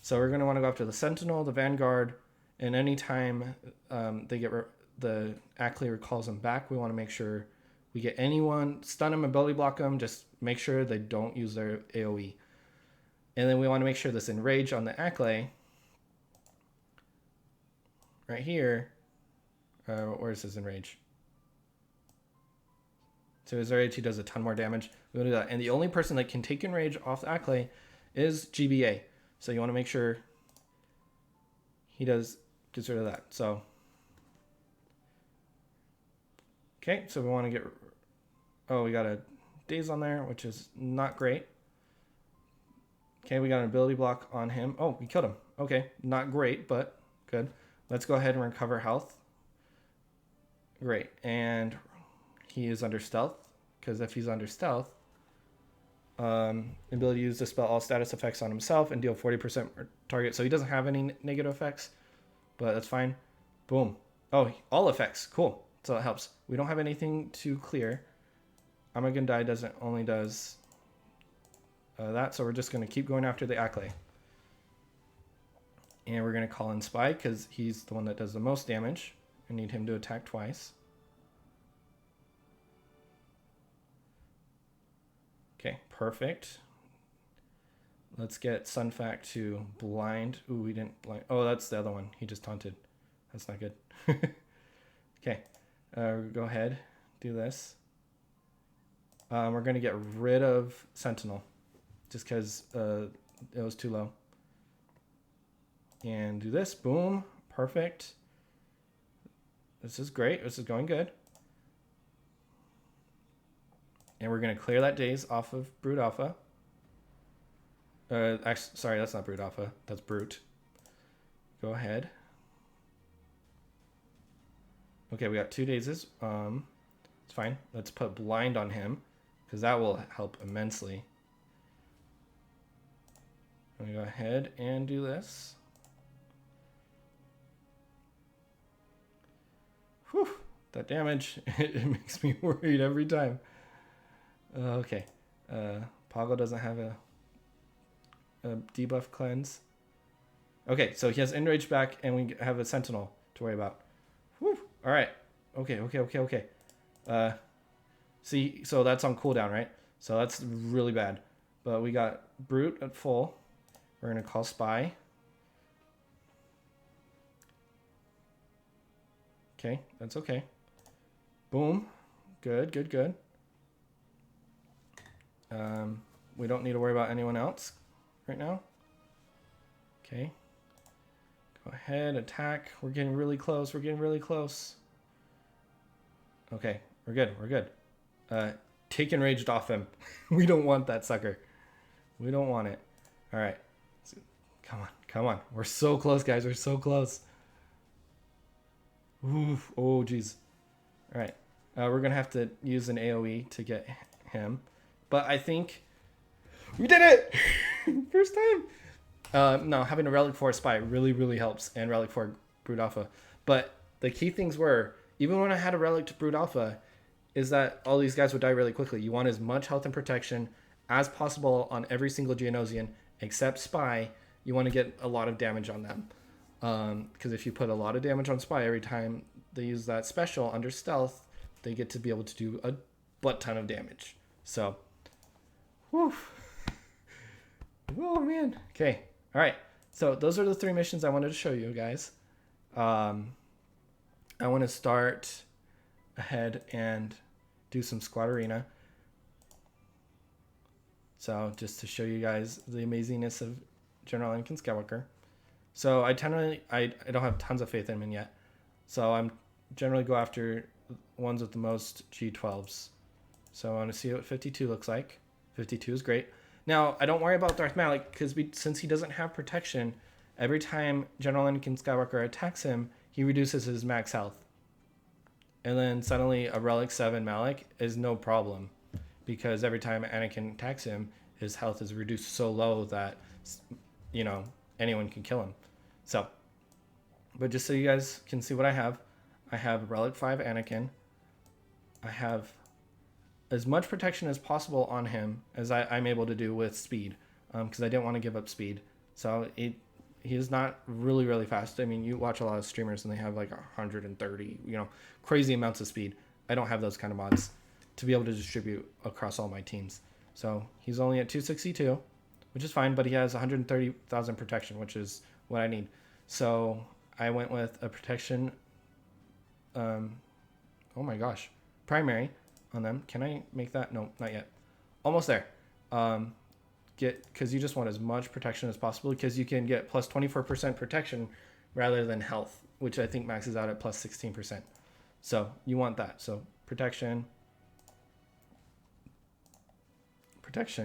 So we're going to want to go after the Sentinel, the Vanguard, and anytime they get the Acklay recalls them back, we want to make sure we get anyone, stun them, ability block them, just make sure they don't use their AoE. And then we want to make sure this Enrage on the Acklay, right here, where is his Enrage? So his Enrage, he does a ton more damage. We want to do that. And the only person that can take Enrage off the Acklay is GBA. So you want to make sure he gets rid of that. So, okay, so we want to get, oh, we got a Daze on there, which is not great. Okay, we got an ability block on him. Oh, we killed him. Okay, not great, but good. Let's go ahead and recover health. Great, and he is under stealth, because if he's under stealth, ability to use dispel all status effects on himself and deal 40% target. So he doesn't have any negative effects, but that's fine. Boom. Oh, all effects. Cool. So that helps. We don't have anything to clear. Armageddon Die only does that, so we're just going to keep going after the Acklay. And we're going to call in Spy because he's the one that does the most damage. I need him to attack twice. Okay, perfect. Let's get Sunfac to blind. Ooh, we didn't blind. Oh, that's the other one. He just taunted. That's not good. Okay, go ahead. Do this. We're going to get rid of Sentinel just because it was too low. And do this. Boom. Perfect. This is great. This is going good. And we're going to clear that Daze off of Brood Alpha. Actually, sorry, that's not Brood Alpha. That's Brute. Go ahead. Okay, we got 2 Dazes. It's fine. Let's put Blind on him, because that will help immensely. I'm going to go ahead and do this. Whew, that damage, it makes me worried every time. Okay. Poggle doesn't have a debuff cleanse. Okay, so he has Enrage back, and we have a Sentinel to worry about. Whew. All right. Okay. See, so that's on cooldown, right? So that's really bad. But we got Brute at full. We're going to call Spy. Okay, that's okay. Boom. Good. We don't need to worry about anyone else right now. Okay. Go ahead, attack. We're getting really close. Okay, we're good. Take Enraged off him. We don't want that sucker. We don't want it. All right. Come on. We're so close, guys. We're so close. Oof. Oh, geez. All right. We're going to have to use an AoE to get him. But I think we did it! First time. No, having a Relic 4 Spy really helps. And Relic 4 Brute Alpha. But the key things were, even when I had a Relic to Brute Alpha, is that all these guys would die really quickly. You want as much health and protection as possible on every single Geonosian, except Spy. You want to get a lot of damage on them. Because if you put a lot of damage on Spy every time they use that special under Stealth, they get to be able to do a butt ton of damage. So, whew. Oh, man. Okay. All right. So those are the 3 missions I wanted to show you guys. I want to start ahead and do some Squad Arena. So just to show you guys the amazingness of General Anakin Skywalker. So I don't have tons of faith in him yet. So I'm generally go after ones with the most G12s. So I want to see what 52 looks like. 52 is great. Now, I don't worry about Darth Malik because since he doesn't have protection, every time General Anakin Skywalker attacks him, he reduces his max health. And then suddenly a Relic 7 Malik is no problem because every time Anakin attacks him, his health is reduced so low that, you know, anyone can kill him. So, but just so you guys can see what I have Relic 5 Anakin. I have as much protection as possible on him as I'm able to do with speed, because I didn't want to give up speed. So he is not really fast. I mean, you watch a lot of streamers and they have like 130, you know, crazy amounts of speed. I don't have those kind of mods to be able to distribute across all my teams. So he's only at 262, which is fine, but he has 130,000 protection, which is what I need. So I went with a protection, oh my gosh, primary on them. Can I make that? No, not yet. Almost there. Because you just want as much protection as possible because you can get plus 24% protection rather than health, which I think maxes out at plus 16%. So you want that. So protection,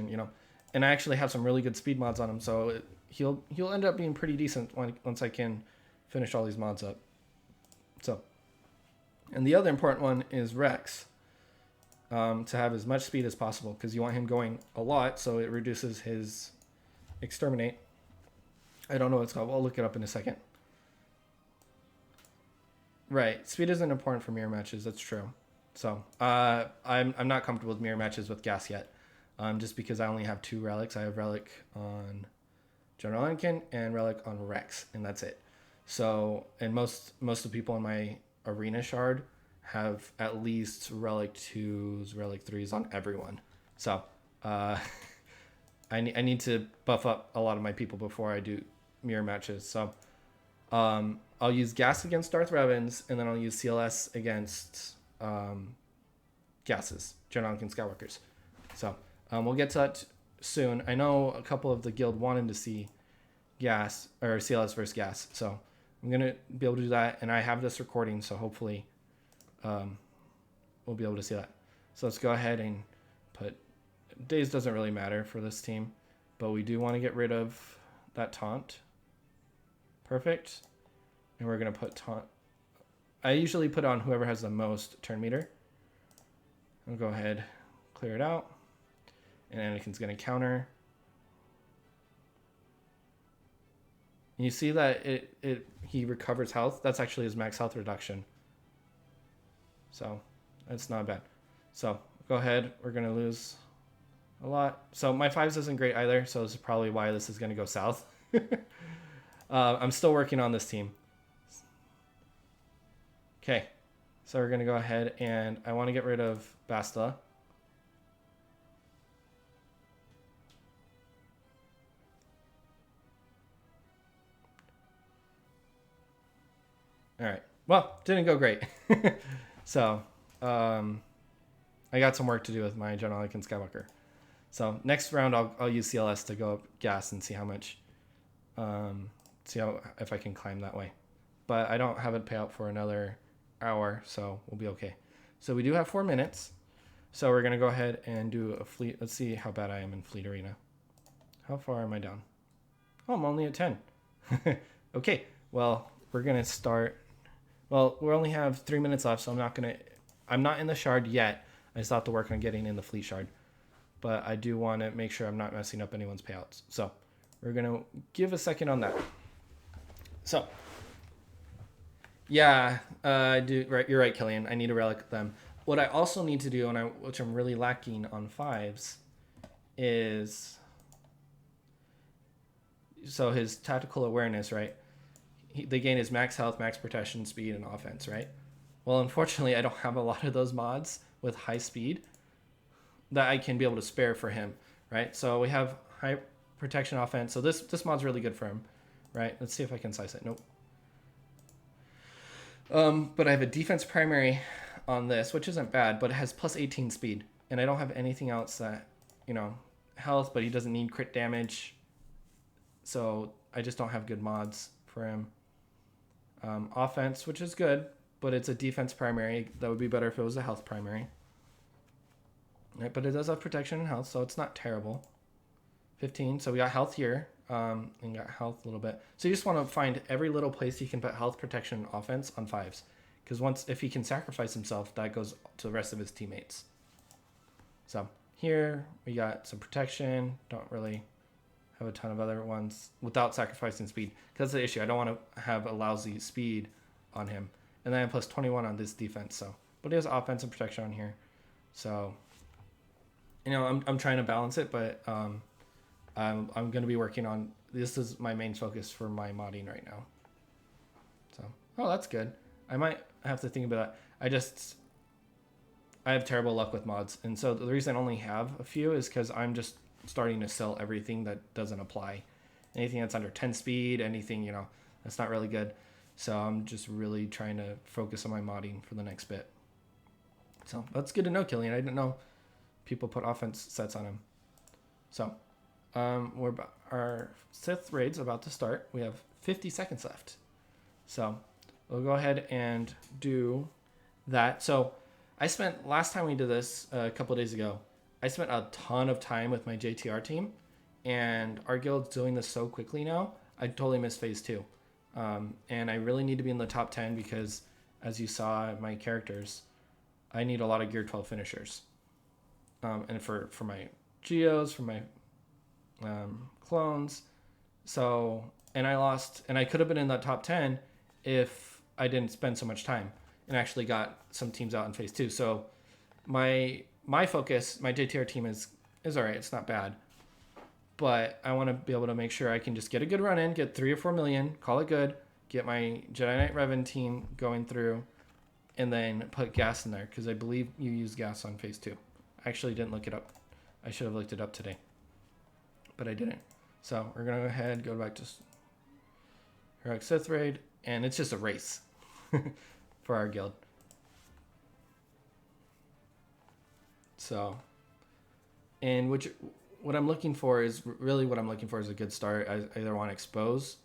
you know, and I actually have some really good speed mods on him. So he'll end up being pretty decent once I can finish all these mods up. So, and the other important one is Rex. To have as much speed as possible because you want him going a lot so it reduces his exterminate. I don't know what it's called. I'll look it up in a second. Right, speed isn't important for mirror matches. That's true. So I'm not comfortable with mirror matches with gas yet, just because I only have 2 relics. I have relic on General Anakin and relic on Rex, and that's it. So, and most of the people in my arena shard have at least relic 2s, relic 3s on everyone. So I need to buff up a lot of my people before I do mirror matches. So I'll use gas against Darth Revans, and then I'll use CLS against gases, General Anakin Skywalkers. So we'll get to that soon. I know a couple of the guild wanted to see gas or CLS versus gas, so I'm gonna be able to do that, and I have this recording, so hopefully we'll be able to see that. So let's go ahead and put days. Doesn't really matter for this team, but we do want to get rid of that taunt. Perfect. And we're going to put taunt. I usually put on whoever has the most turn meter. I'll go ahead, clear it out, and Anakin's going to counter. And you see that he recovers health. That's actually his max health reduction. So that's not bad. So go ahead. We're going to lose a lot. So my 5s isn't great either, so this is probably why this is going to go south. I'm still working on this team. Okay, so we're going to go ahead and I want to get rid of Bastila. All right. Well, didn't go great. So, I got some work to do with my General Anakin Skywalker. So next round, I'll use CLS to go up gas and see how much, if I can climb that way. But I don't have it pay out for another hour, so we'll be okay. So we do have 4 minutes. So we're gonna go ahead and do a fleet. Let's see how bad I am in Fleet Arena. How far am I down? Oh, I'm only at 10. Okay. Well, we're gonna start. Well, we only have 3 minutes left, so I'm not in the shard yet. I still have to work on getting in the fleet shard. But I do want to make sure I'm not messing up anyone's payouts. So we're going to give a second on that. So, yeah, you're right, Killian. I need to relic them. What I also need to do, which I'm really lacking on 5s, is... So his tactical awareness, right? They gain his max health, max protection, speed, and offense, right? Well, unfortunately, I don't have a lot of those mods with high speed that I can be able to spare for him, right? So we have high protection, offense. So this mod's really good for him, right? Let's see if I can slice it. Nope. But I have a defense primary on this, which isn't bad, but it has plus 18 speed. And I don't have anything else that, health, but he doesn't need crit damage. So I just don't have good mods for him. Offense, which is good, but it's a defense primary. That would be better if it was a health primary. Right, but it does have protection and health, so it's not terrible. 15, so we got health here, and got health a little bit. So you just want to find every little place you can put health, protection, and offense on 5s. Because if he can sacrifice himself, that goes to the rest of his teammates. So here we got some protection. Don't really have a ton of other ones without sacrificing speed. Because that's the issue. I don't want to have a lousy speed on him. And then I have plus 21 on this defense. So, but he has offense and protection on here. So, I'm trying to balance it, but I'm going to be working on, this is my main focus for my modding right now. So, oh, that's good. I might have to think about that. I have terrible luck with mods. And so the reason I only have a few is because I'm just starting to sell everything that doesn't apply. Anything that's under 10 speed, anything, that's not really good. So I'm just really trying to focus on my modding for the next bit. So that's good to know, Killian. I didn't know people put offense sets on him. So our Sith raid's about to start. We have 50 seconds left. So we'll go ahead and do that. So last time we did this a couple of days ago, I spent a ton of time with my JTR team, and our guild's doing this so quickly now, I totally missed phase 2. And I really need to be in the top 10 because, as you saw my characters, I need a lot of Gear 12 finishers. And for my Geos, for my clones. So, and I could have been in that top 10 if I didn't spend so much time and actually got some teams out in phase 2. So my focus, my JTR team is all right. It's not bad. But I want to be able to make sure I can just get a good run in, get 3 or 4 million, call it good, get my Jedi Knight Revan team going through, and then put gas in there because I believe you use gas on phase 2. I actually didn't look it up. I should have looked it up today, but I didn't. So we're going to go ahead, go back to Heroic Sith Raid, and it's just a race for our guild. So, and what I'm looking for is a good start. I either want to expose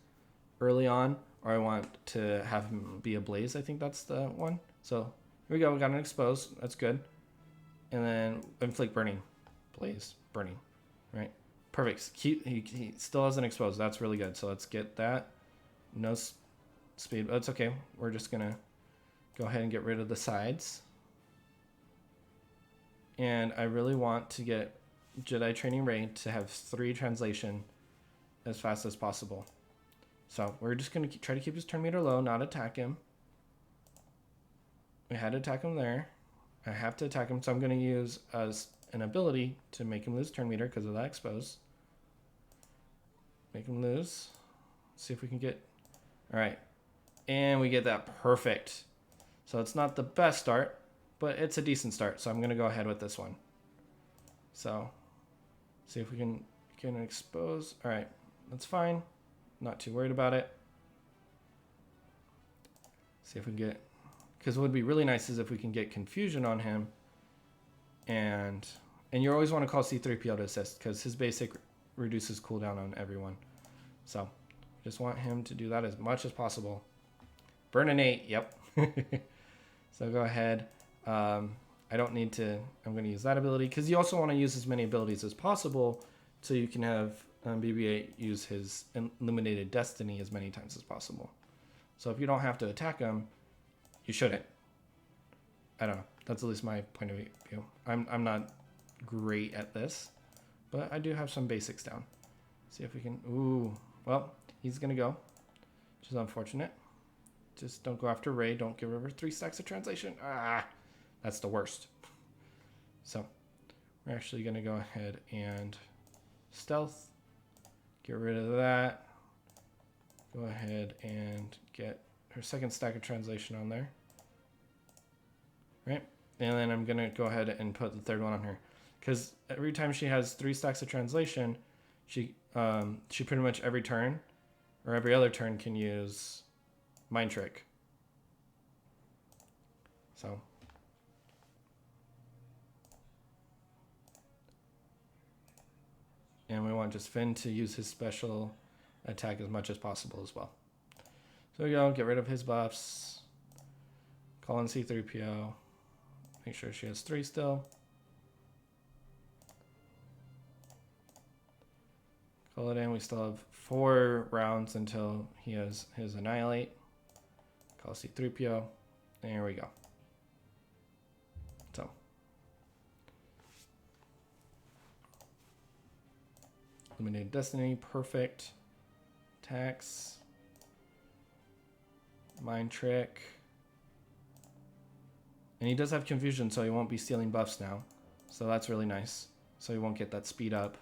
early on, or I want to have him be a blaze. I think that's the one. So here we go. We got an expose. That's good. And then inflict burning, blaze, burning, right? Perfect. He still has an expose. That's really good. So let's get that. No speed. That's okay. We're just gonna go ahead and get rid of the sides. And I really want to get Jedi Training Raid to have 3 translation as fast as possible. So we're just going to try to keep his turn meter low, not attack him. We had to attack him there. I have to attack him, so I'm going to use an ability to make him lose turn meter because of that expose. Make him lose. See if we can get... All right. And we get that perfect. So it's not the best start, but it's a decent start. So I'm going to go ahead with this one. So see if we can expose. All right. That's fine. Not too worried about it. See if we can get... Because what would be really nice is if we can get confusion on him. And you always want to call C-3PO to assist because his basic reduces cooldown on everyone. So just want him to do that as much as possible. Burn an 8. Yep. So go ahead. I don't need to... I'm going to use that ability because you also want to use as many abilities as possible so you can have BB-8 use his Illuminated Destiny as many times as possible. So if you don't have to attack him, you shouldn't. I don't know. That's at least my point of view. I'm not great at this, but I do have some basics down. See if we can... Ooh. Well, he's going to go, which is unfortunate. Just don't go after Rey. Don't give her 3 stacks of translation. Ah, that's the worst. So we're actually going to go ahead and stealth. Get rid of that. Go ahead and get her 2nd stack of translation on there. Right? And then I'm going to go ahead and put the 3rd one on her. Because every time she has 3 stacks of translation, she pretty much every turn or every other turn can use Mind Trick. So. And we want just Finn to use his special attack as much as possible as well. So we go, get rid of his buffs. Call in C-3PO. Make sure she has 3 still. Call it in. We still have 4 rounds until he has his Annihilate. Call C-3PO. There we go. So. Illuminated Destiny. Perfect. Attacks. Mind Trick. And he does have Confusion, so he won't be stealing buffs now. So that's really nice. So he won't get that speed up.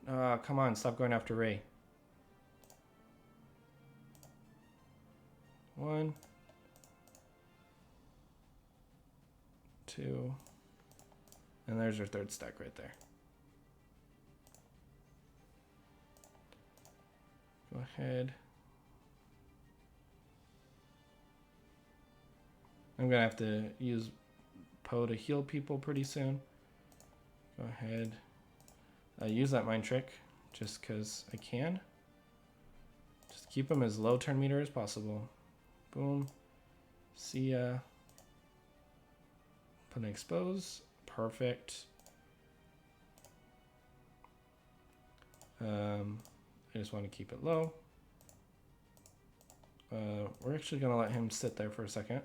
Come on, stop going after Rey. 1, 2, and there's our 3rd stack right there. Go ahead. I'm gonna have to use Poe to heal people pretty soon. Go ahead. Use that Mind Trick just because I can. Just keep him as low turn meter as possible. Boom. See ya. Put an expose. Perfect. I just want to keep it low. We're actually going to let him sit there for a second.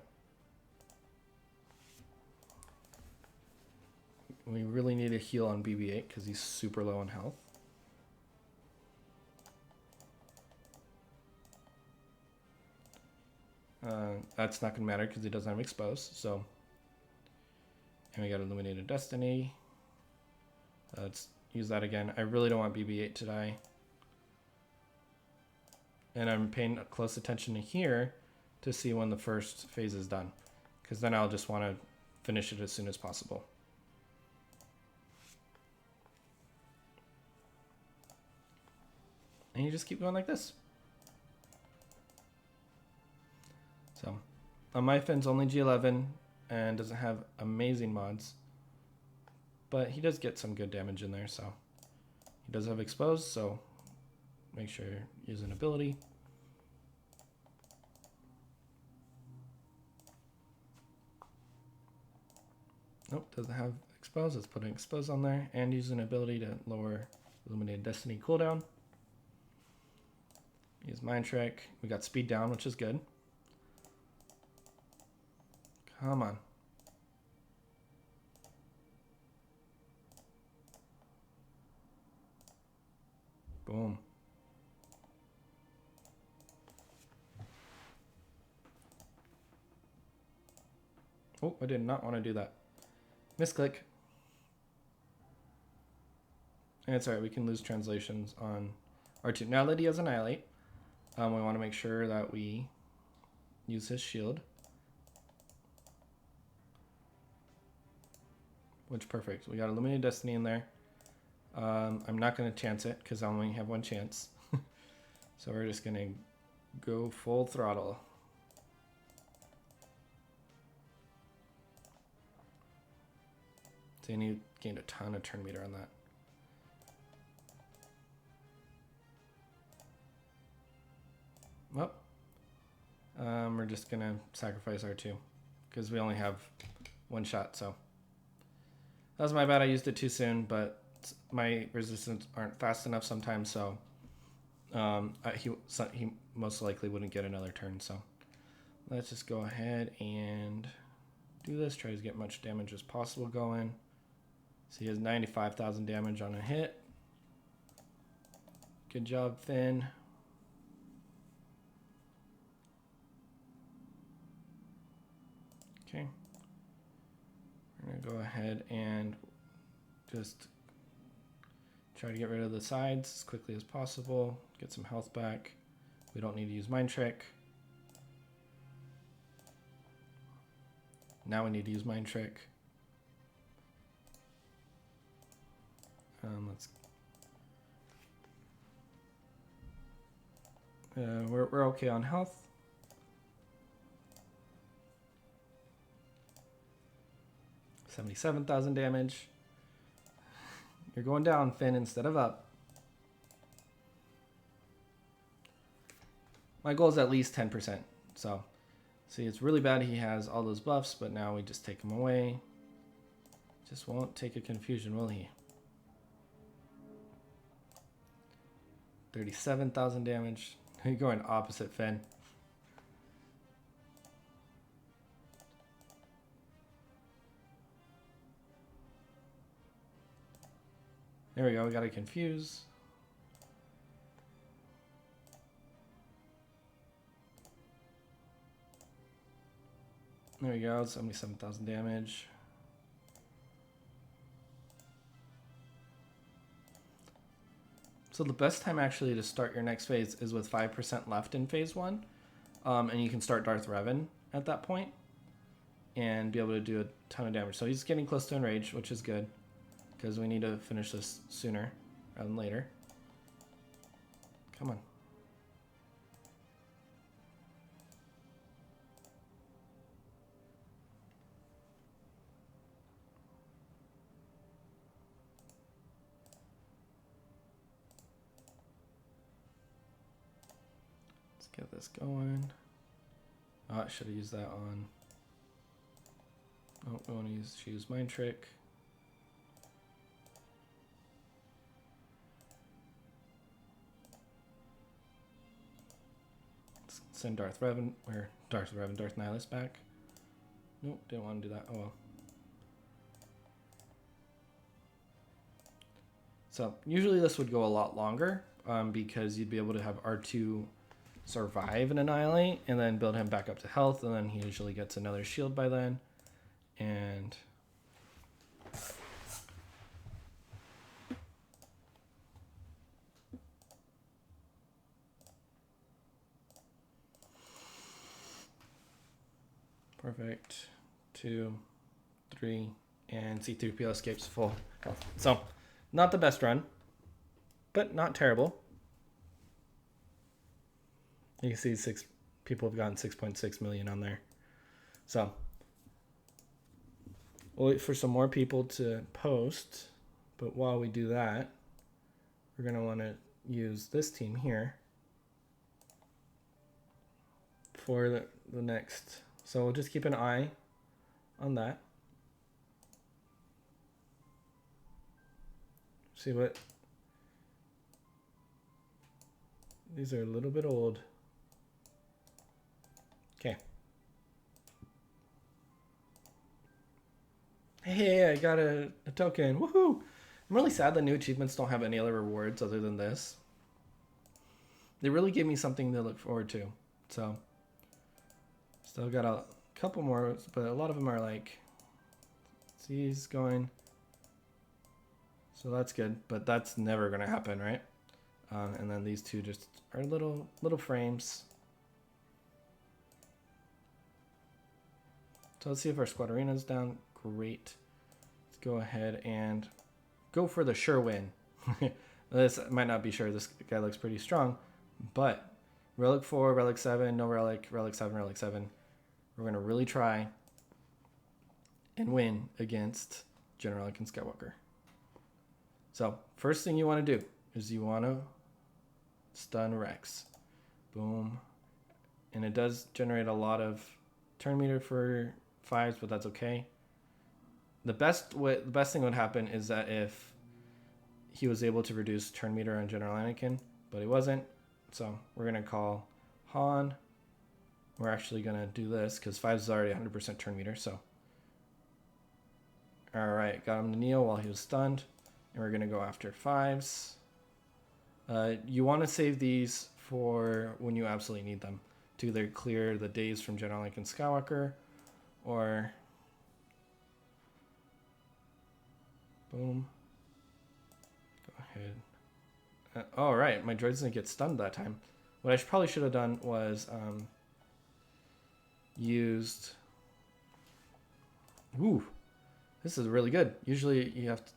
We really need a heal on BB-8 because he's super low on health. That's not going to matter because he doesn't have expose. So, and we got Illuminated Destiny. Let's use that again. I really don't want BB-8 to die. And I'm paying close attention to here to see when the first phase is done. Because then I'll just want to finish it as soon as possible. And you just keep going like this. So, my Finn's only G11 and doesn't have amazing mods. But he does get some good damage in there, so. He does have exposed, so make sure you use an ability. Nope, doesn't have expose. Let's put an expose on there and use an ability to lower Illuminated Destiny cooldown. Use Mind Trick. We got speed down, which is good. Come on. Boom. Oh, I did not want to do that. Misclick. And it's alright, we can lose translations on R2. Now that he has Annihilate, we want to make sure that we use his shield. Which, perfect. We got Illuminated Destiny in there. I'm not going to chance it because I only have one chance. So we're just going to go full throttle. So you gained a ton of turn meter on that. Well, we're just going to sacrifice R2 because we only have one shot, so. That was my bad, I used it too soon, but my resistance aren't fast enough sometimes, so he most likely wouldn't get another turn, so. Let's just go ahead and do this, try to get much damage as possible going. So he has 95,000 damage on a hit. Good job, Finn. Okay. We're going to go ahead and just try to get rid of the sides as quickly as possible. Get some health back. We don't need to use Mind Trick. Now we need to use Mind Trick. We're okay on health. $77,000 damage. You're going down, Finn, instead of up. My goal is at least 10%. So, see, it's really bad he has all those buffs, but now we just take them away. Just won't take a confusion, will he? 37,000 damage. You're going opposite, Finn. There we go, we got to confuse. There we go, 77,000 damage. So the best time actually to start your next phase is with 5% left in phase 1. And you can start Darth Revan at that point and be able to do a ton of damage. So he's getting close to Enrage, which is good because we need to finish this sooner rather than later. Come on. Get this going. Oh, I should have used that on. Oh, we want to use Mind Trick. Let's send Darth Nihilus back. Nope, didn't want to do that. Oh well. So usually this would go a lot longer because you'd be able to have R2 survive and annihilate and then build him back up to health, and then he usually gets another shield by then. And perfect. 2, 3, and C-3PO escapes full health. So not the best run, but not terrible. You can see people have gotten 6.6 million on there. So we'll wait for some more people to post. But while we do that, we're going to want to use this team here for the next. So we'll just keep an eye on that. See what. These are a little bit old. Okay. Hey, I got a token. Woohoo! I'm really sad the new achievements don't have any other rewards other than this. They really gave me something to look forward to. So, still got a couple more, but a lot of them are like, see, he's going. So that's good, but that's never going to happen, right? And then these two just are little frames. So let's see if our Squadrina is down. Great. Let's go ahead and go for the sure win. This might not be sure. This guy looks pretty strong, but Relic 4, Relic 7, no Relic, Relic 7, Relic 7. We're going to really try and win against General Anakin Skywalker. So first thing you want to do is you want to stun Rex. Boom. And it does generate a lot of turn meter for 5s, but that's okay. The best thing would happen is that if he was able to reduce turn meter on General Anakin, but he wasn't. So we're going to call Han. We're actually going to do this because 5 is already 100% turn meter. So, all right, got him to kneel while he was stunned. And we're going to go after 5s. You want to save these for when you absolutely need them to either clear the days from General Anakin Skywalker or... Boom. Go ahead. All right, my droids didn't get stunned that time. What I probably should have done was used... Ooh, this is really good. Usually you have to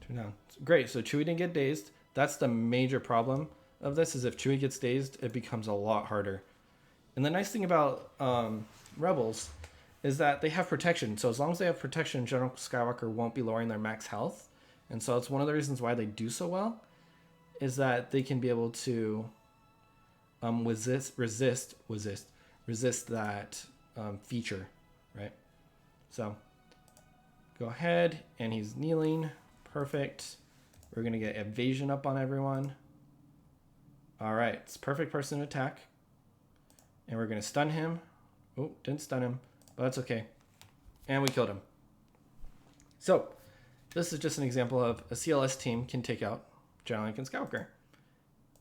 turn down. Great, so Chewie didn't get dazed. That's the major problem of this, is if Chewie gets dazed, it becomes a lot harder. And the nice thing about Rebels is that they have protection. So as long as they have protection, General Skywalker won't be lowering their max health. And so it's one of the reasons why they do so well, is that they can be able to resist that feature, right? So go ahead, and he's kneeling. Perfect. We're going to get evasion up on everyone. All right, it's perfect person to attack. And we're going to stun him. Oh, didn't stun him, but that's okay. And we killed him. So this is just an example of a CLS team can take out General Anakin Skywalker.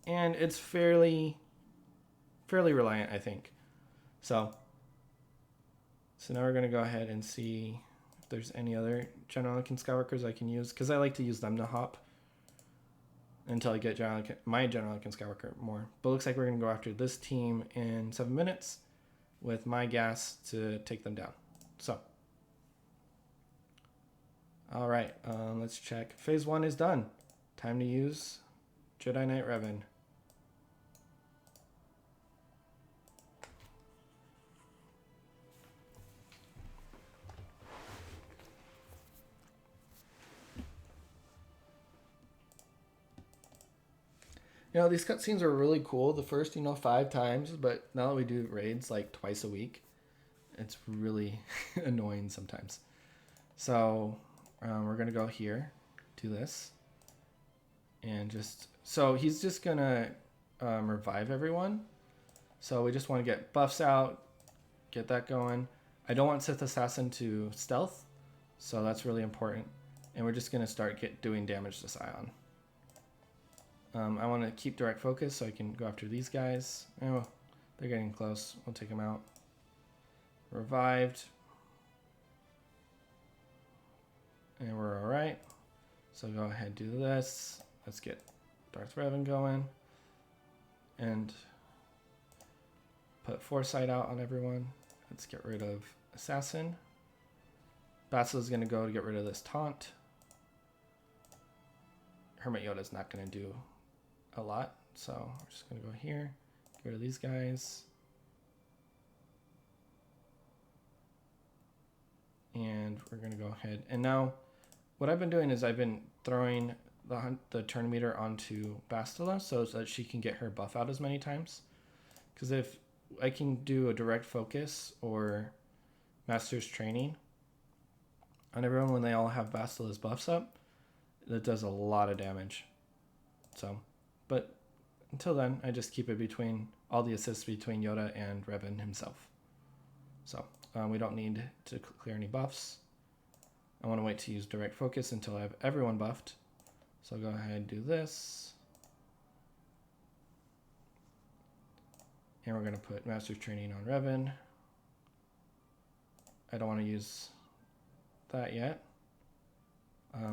And it's fairly reliant, I think. So now we're going to go ahead and see if there's any other General Anakin Skywalkers I can use, because I like to use them to hop until I get my General Anakin Skywalker more. But it looks like we're going to go after this team in 7 minutes with my gas to take them down. So, all right, let's check. Phase 1 is done. Time to use Jedi Knight Revan. You know, these cutscenes are really cool. The first, 5 times, but now that we do raids like twice a week, it's really annoying sometimes. So we're going to go here, do this, and so he's just going to revive everyone. So we just want to get buffs out, get that going. I don't want Sith Assassin to stealth, so that's really important. And we're just going to start doing damage to Scion. I want to keep direct focus so I can go after these guys. Oh, they're getting close. We'll take them out. Revived. And we're all right. So go ahead and do this. Let's get Darth Revan going. And put Foresight out on everyone. Let's get rid of Assassin. Basil is going to go to get rid of this taunt. Hermit Yoda's not going to do a lot, so we're just going to go here, get rid of these guys, and we're going to go ahead. And now what I've been doing is I've been throwing the turn meter onto Bastila so that she can get her buff out as many times, because if I can do a direct focus or Master's Training on everyone when they all have Bastila's buffs up, that does a lot of damage. So, but until then, I just keep it between all the assists between Yoda and Revan himself. So we don't need to clear any buffs. I want to wait to use direct focus until I have everyone buffed. So I'll go ahead and do this. And we're going to put Master's Training on Revan. I don't want to use that yet.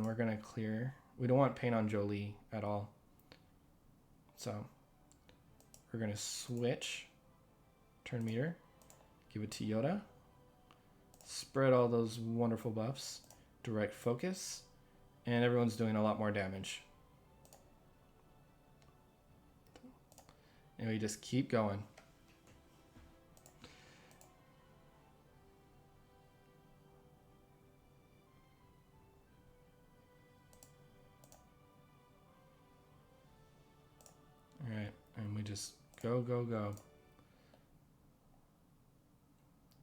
We're going to clear. We don't want pain on Jolie at all. So we're going to switch turn meter, give it to Yoda, spread all those wonderful buffs, direct focus, and everyone's doing a lot more damage. And we just keep going. All right, and we just go, go, go.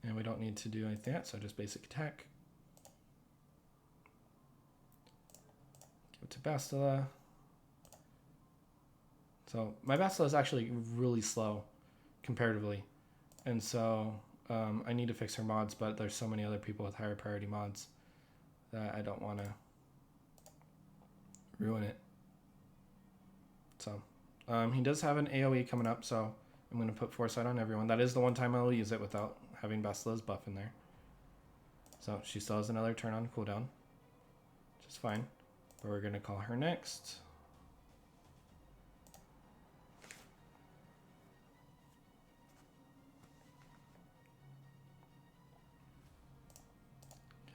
And we don't need to do anything else, so just basic attack. Give it to Bastila. So my Bastila is actually really slow comparatively. And so I need to fix her mods, but there's so many other people with higher priority mods that I don't want to ruin it. So he does have an AoE coming up, so I'm going to put Foresight on everyone. That is the one time I will use it without having Bastila's buff in there. So she still has another turn on cooldown, which is fine. But we're going to call her next.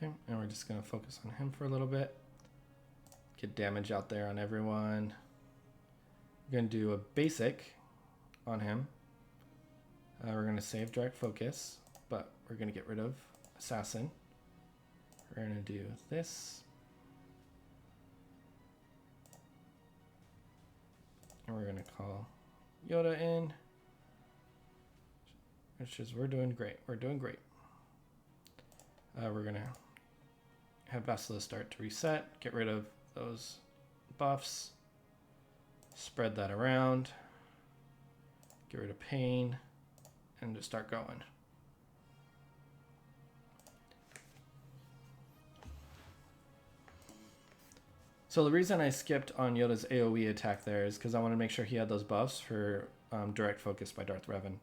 Okay, and we're just going to focus on him for a little bit. Get damage out there on everyone. We're going to do a basic on him. We're going to save direct focus, but we're going to get rid of assassin. We're going to do this. And we're going to call Yoda in. Which is, we're doing great. We're doing great. We're going to have Bastila start to reset. Get rid of those buffs. Spread that around. Get rid of pain. And just start going. So the reason I skipped on Yoda's AoE attack there is because I want to make sure he had those buffs for direct focus by Darth Revan.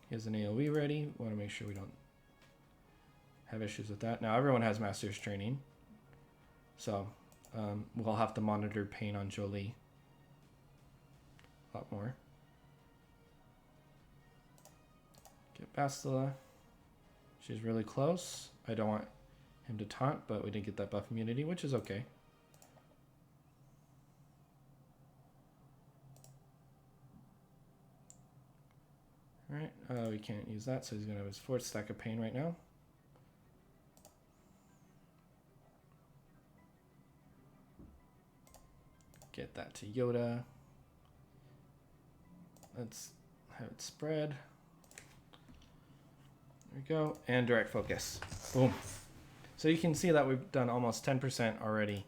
He has an AoE ready. Want to make sure we don't have issues with that. Now everyone has Master's Training, so we'll have to monitor pain on Jolie a lot more. Get Bastila. She's really close. I don't want him to taunt, but we didn't get that buff immunity, which is okay. Alright, we can't use that, so he's going to have his fourth stack of pain right now. Get that to Yoda. Let's have it spread. There we go. And direct focus. Boom. So you can see that we've done almost 10% already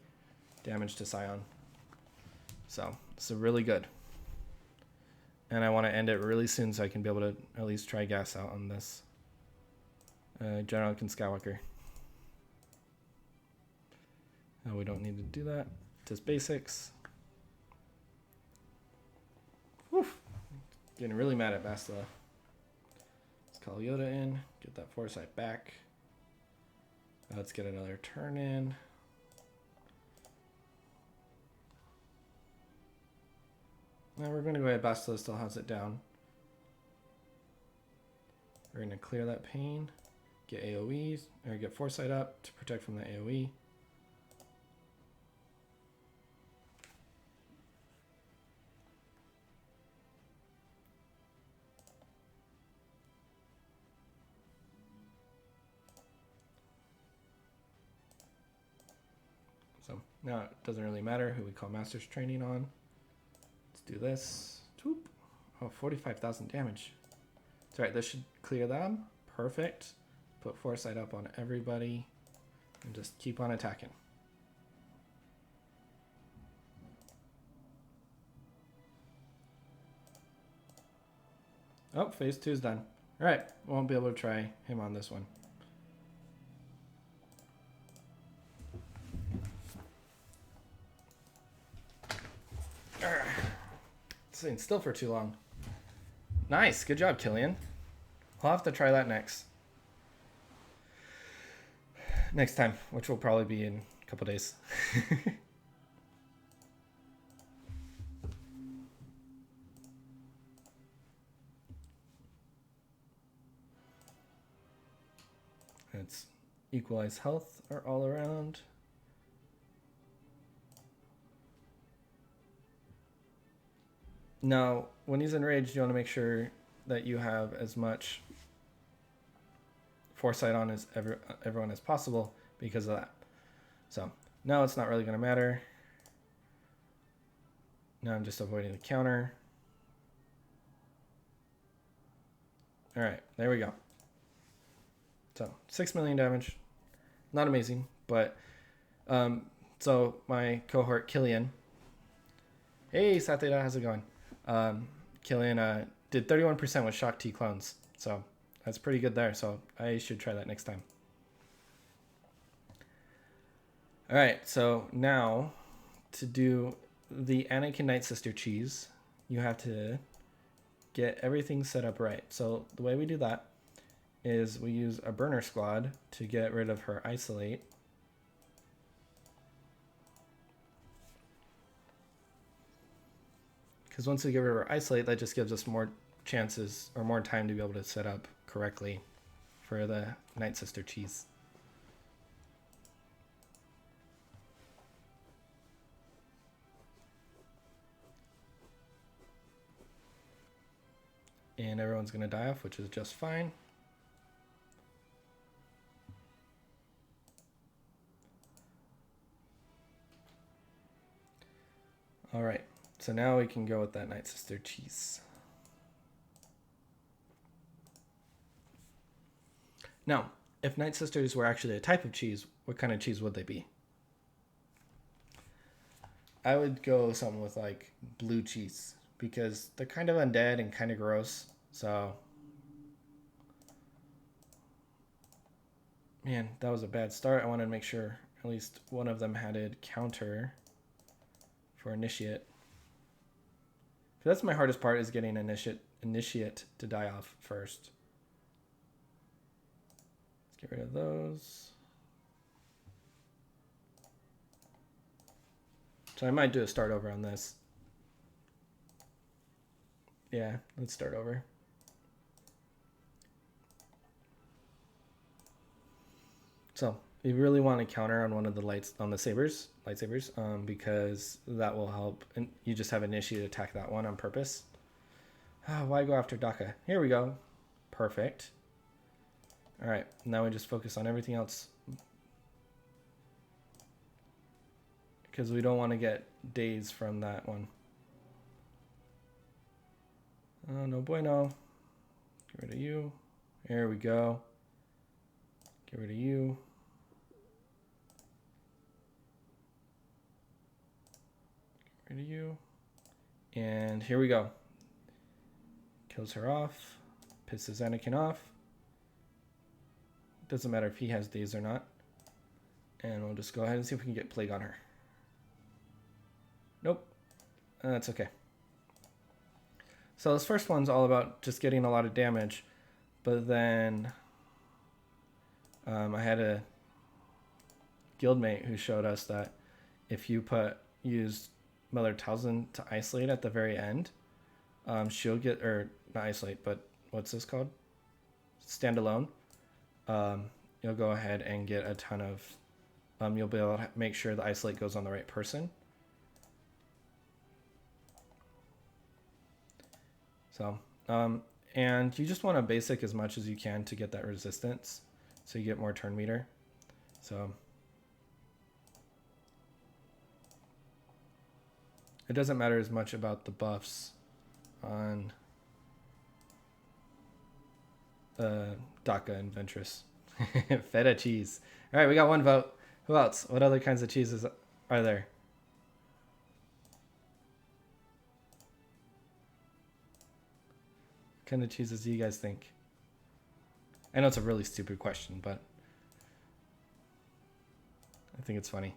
damage to Scion. So it's really good. And I want to end it really soon so I can be able to at least try gas out on this General Anakin Skywalker. No, we don't need to do that. Just basics. Whew. Getting really mad at Bastila. Let's call Yoda in. Get that Foresight back. Let's get another turn in. Now we're going to go ahead. Bastila still has it down. We're going to clear that pain. Get AoEs, or get Foresight up to protect from the AoE. So now it doesn't really matter who we call Master's Training on. Let's do this. Toop. Oh, 45,000 damage. That's right, this should clear them. Perfect. Put Foresight up on everybody and just keep on attacking. Oh, phase 2 is done. All right, won't be able to try him on this one. Sitting still for too long. Nice, good job, Killian. I'll have to try that next time, which will probably be in a couple days. Let's equalize health or all around. Now, when he's enraged, you want to make sure that you have as much foresight on as everyone as possible because of that. So now it's not really going to matter. Now I'm just avoiding the counter. All right, there we go. So 6 million damage, not amazing, but so my cohort Killian. Hey, Satheta, how's it going? Killian did 31% with Shock T clones, so that's pretty good there. So I should try that next time. All right, so now to do the Anakin Night Sister cheese, you have to get everything set up right. So the way we do that is we use a burner squad to get rid of her isolate. Because once we get rid of her isolate, that just gives us more chances or more time to be able to set up correctly for the Night Sister cheese. And everyone's going to die off, which is just fine. All right, so now we can go with that Night Sister cheese. Now, if Night Sisters were actually a type of cheese, what kind of cheese would they be? I would go something with like blue cheese because they're kind of undead and kind of gross. So, man, that was a bad start. I wanted to make sure at least one of them had a counter for initiate. That's my hardest part, is getting initiate to die off first. Let's get rid of those. So I might do a start over on this. Yeah, let's start over. So you really want to counter on one of the lightsabers, because that will help. And you just have initiate attack that one on purpose. Why go after Daka? Here we go. Perfect. All right, now we just focus on everything else, because we don't want to get days from that one. Oh, no bueno. Get rid of you. There we go. Get rid of you. Get rid of you. And here we go. Kills her off. Pisses Anakin off. Doesn't matter if he has days or not. And we'll just go ahead and see if we can get Plague on her. Nope. That's okay. So this first one's all about just getting a lot of damage. But then I had a guildmate who showed us that if you use Mother Talzin to isolate at the very end, she'll get, or not isolate, but what's this called? Standalone. You'll go ahead and get a ton of, you'll be able to make sure the isolate goes on the right person. So, and you just want to basic as much as you can to get that resistance, so you get more turn meter. So it doesn't matter as much about the buffs on Daka and Ventress. Feta cheese. All right, we got one vote. Who else? What other kinds of cheeses are there? kind of cheeses do you guys think? I know it's a really stupid question, but I think it's funny.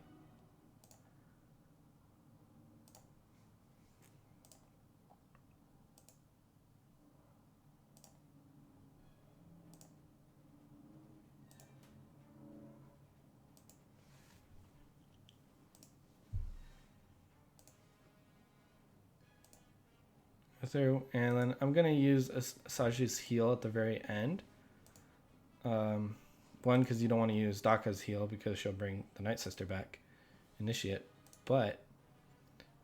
Through, and then I'm gonna use Saji's heal at the very end. One, because you don't want to use Daka's heal because she'll bring the Night Sister back, initiate, but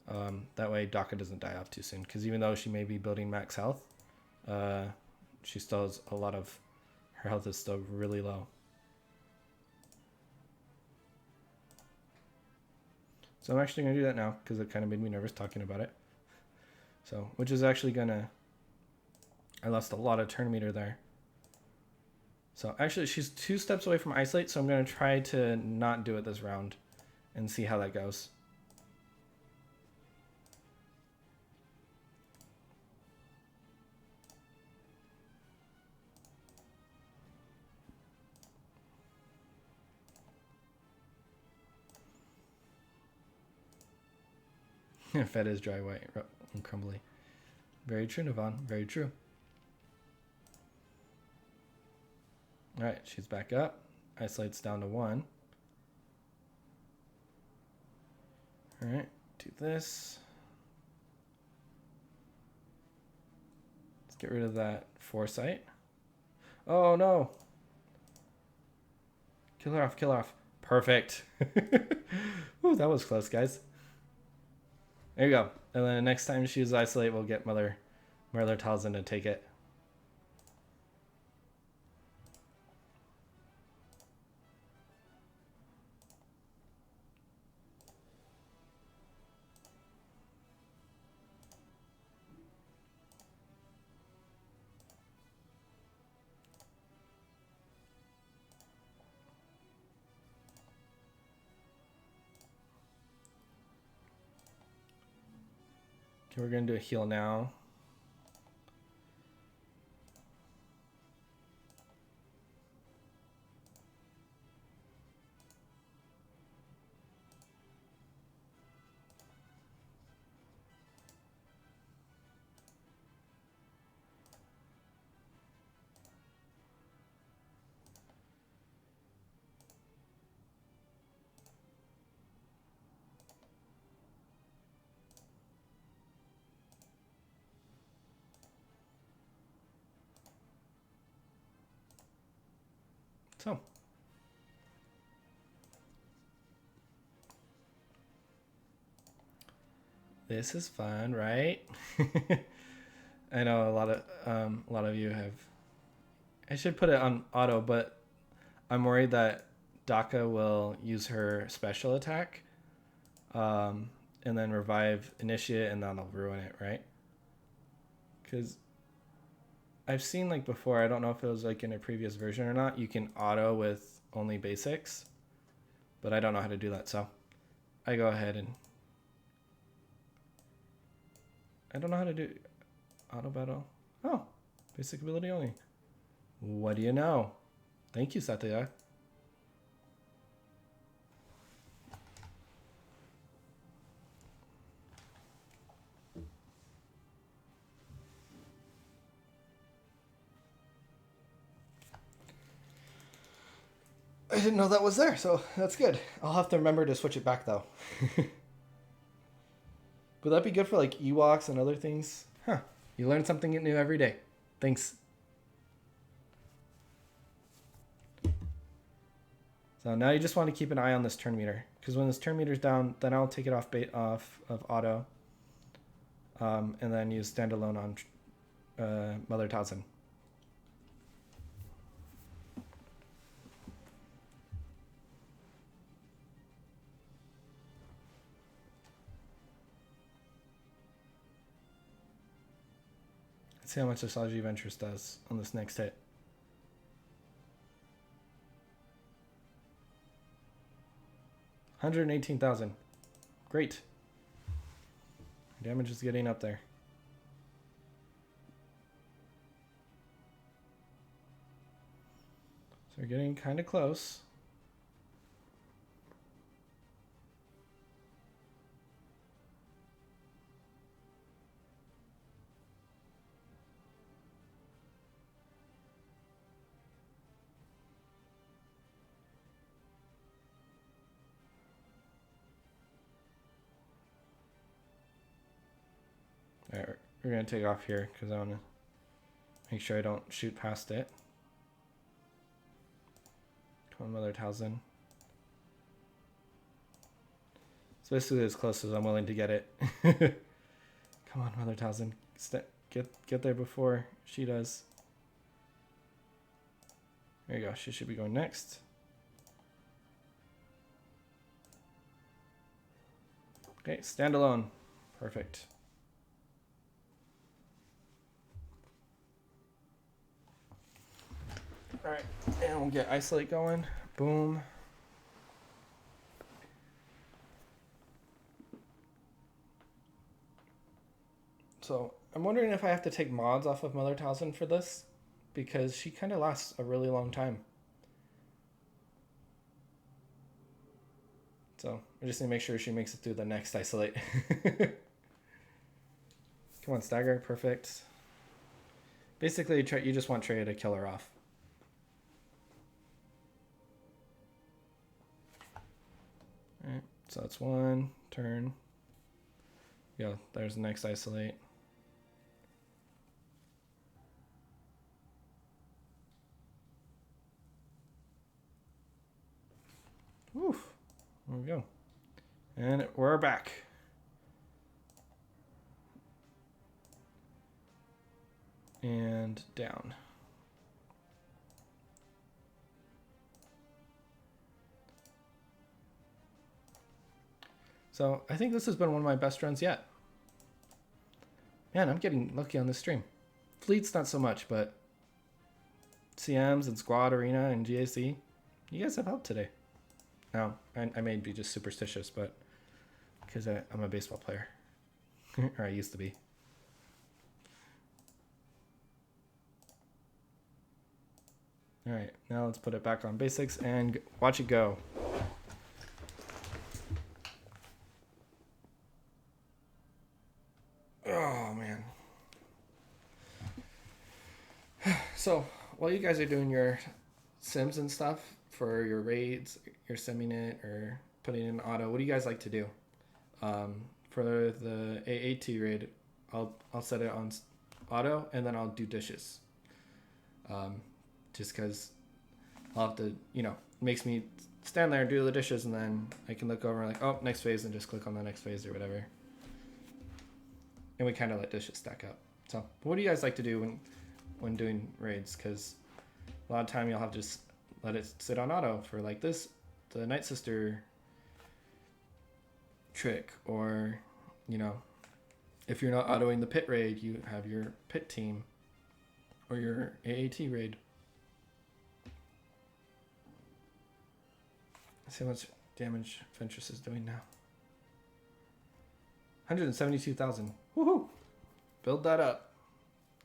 that way Daka doesn't die off too soon. Because even though she may be building max health, she still has a lot of her health is still really low. So I'm actually gonna do that now because it kind of made me nervous talking about it. So, which is actually gonna, I lost a lot of turn meter there. So actually she's 2 steps away from isolate, so I'm gonna try to not do it this round and see how that goes. Feta is dry white and crumbly. Very true, Navon. Very true. Alright, she's back up. Isolate's down to 1. Alright, do this. Let's get rid of that foresight. Oh no! Kill her off, kill her off. Perfect. Ooh, that was close, guys. There you go. And then next time she uses isolate, we'll get Mother Talzin to take it. Okay, we're gonna do a heal now. So, this is fun, right? I know a lot of you have. I should put it on auto, but I'm worried that Daka will use her special attack, and then revive Initiate, and that'll ruin it, right? Because I've seen like before, I don't know if it was like in a previous version or not, you can auto with only basics, but I don't know how to do that, so I go ahead and I don't know how to do auto battle. Oh, basic ability only. What do you know? Thank you, Satya. I didn't know that was there, so that's good. I'll have to remember to switch it back, though. Would that be good for, like, Ewoks and other things? Huh. You learn something new every day. Thanks. So now you just want to keep an eye on this turn meter. Because when this turn meter's down, then I'll take it off of auto. And then use standalone on Mother Talzin. Let's see how much Asaji Ventress does on this next hit. 118,000. Great. Damage is getting up there. we're getting kind of close. All right, we're gonna take off here because I want to make sure I don't shoot past it. Come on, Mother Talzin. It's basically as close as I'm willing to get it. Come on, Mother Talzin. Get there before she does. There you go. She should be going next. Okay, stand alone. Perfect. All right, and we'll get isolate going. Boom. So I'm wondering if I have to take mods off of Mother Talzin for this, because she kind of lasts a really long time. So I just need to make sure she makes it through the next isolate. Come on, stagger. Perfect. Basically, you just want Trey to kill her off. All right, so that's one turn. Yeah, there's the next isolate. Woof. There we go. And we're back. And down. So I think this has been one of my best runs yet. Man, I'm getting lucky on this stream. Fleets not so much, but CMs and Squad, Arena, and GAC, you guys have helped today. Now, I may be just superstitious, but because I'm a baseball player. Or I used to be. All right, now let's put it back on basics and watch it go. Oh, man. So, while you guys are doing your sims and stuff for your raids, you're simming it or putting in auto, what do you guys like to do? For the AAT raid, I'll set it on auto and then I'll do dishes. Just because I'll have to, it makes me stand there and do the dishes, and then I can look over and like, oh, next phase, and just click on the next phase or whatever. And we kind of let dishes stack up. So what do you guys like to do when doing raids? Because a lot of time you'll have to just let it sit on auto for like this, the Night Sister trick, or, if you're not autoing the pit raid, you have your pit team or your AAT raid. Let's see how much damage Ventress is doing now. 172,000. Woohoo! Build that up.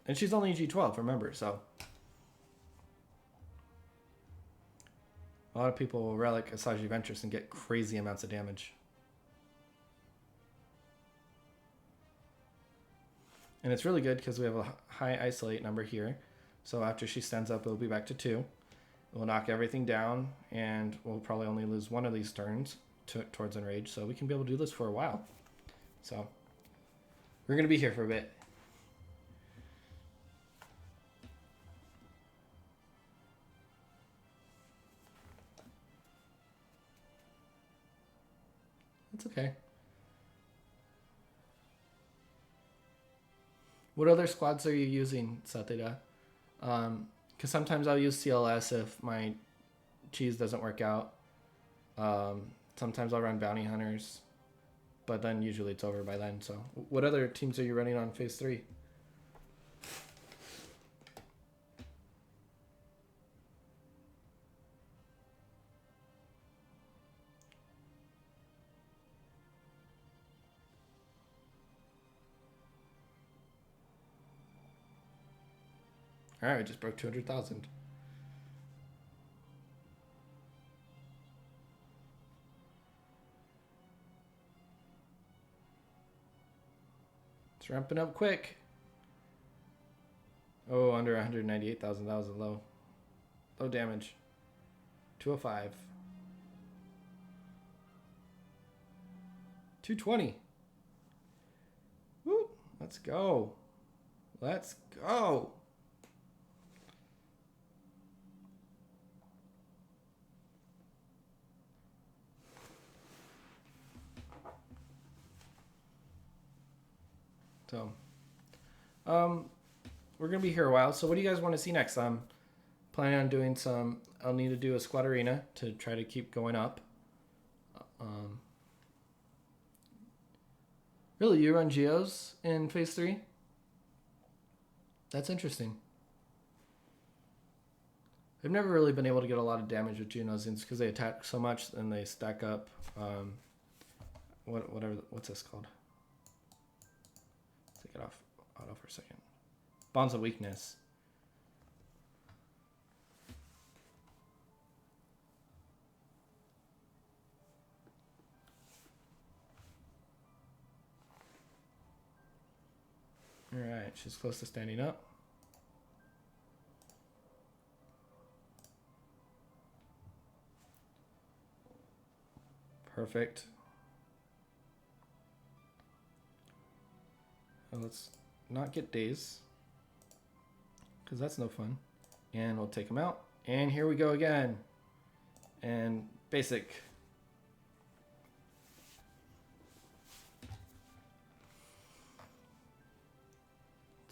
And she's only G12, remember, so. A lot of people will relic Asajj Ventress and get crazy amounts of damage. And it's really good because we have a high isolate number here. So after she stands up, it'll be back to 2. We'll knock everything down, and we'll probably only lose one of these turns towards Enrage. So we can be able to do this for a while. So we're going to be here for a bit. That's okay. What other squads are you using, Satida? Because sometimes I'll use CLS if my cheese doesn't work out. Sometimes I'll run bounty hunters, but then usually it's over by then. So what other teams are you running on phase 3? All right, we just broke 200,000. It's ramping up quick. Oh, under 198,000. That was a low damage. 205. 220. Woo! Let's go. Let's go. So, we're going to be here a while. So what do you guys want to see next? I'm planning on doing some, I'll need to do a squad arena to try to keep going up. Really, you run Geos in Phase 3? That's interesting. I've never really been able to get a lot of damage with Geonosians because they attack so much and they stack up. What's this called? Take it off auto for a second. Bonds of weakness. All right, she's close to standing up. Perfect. Well, let's not get daze, because that's no fun. And we'll take him out. And here we go again. And basic.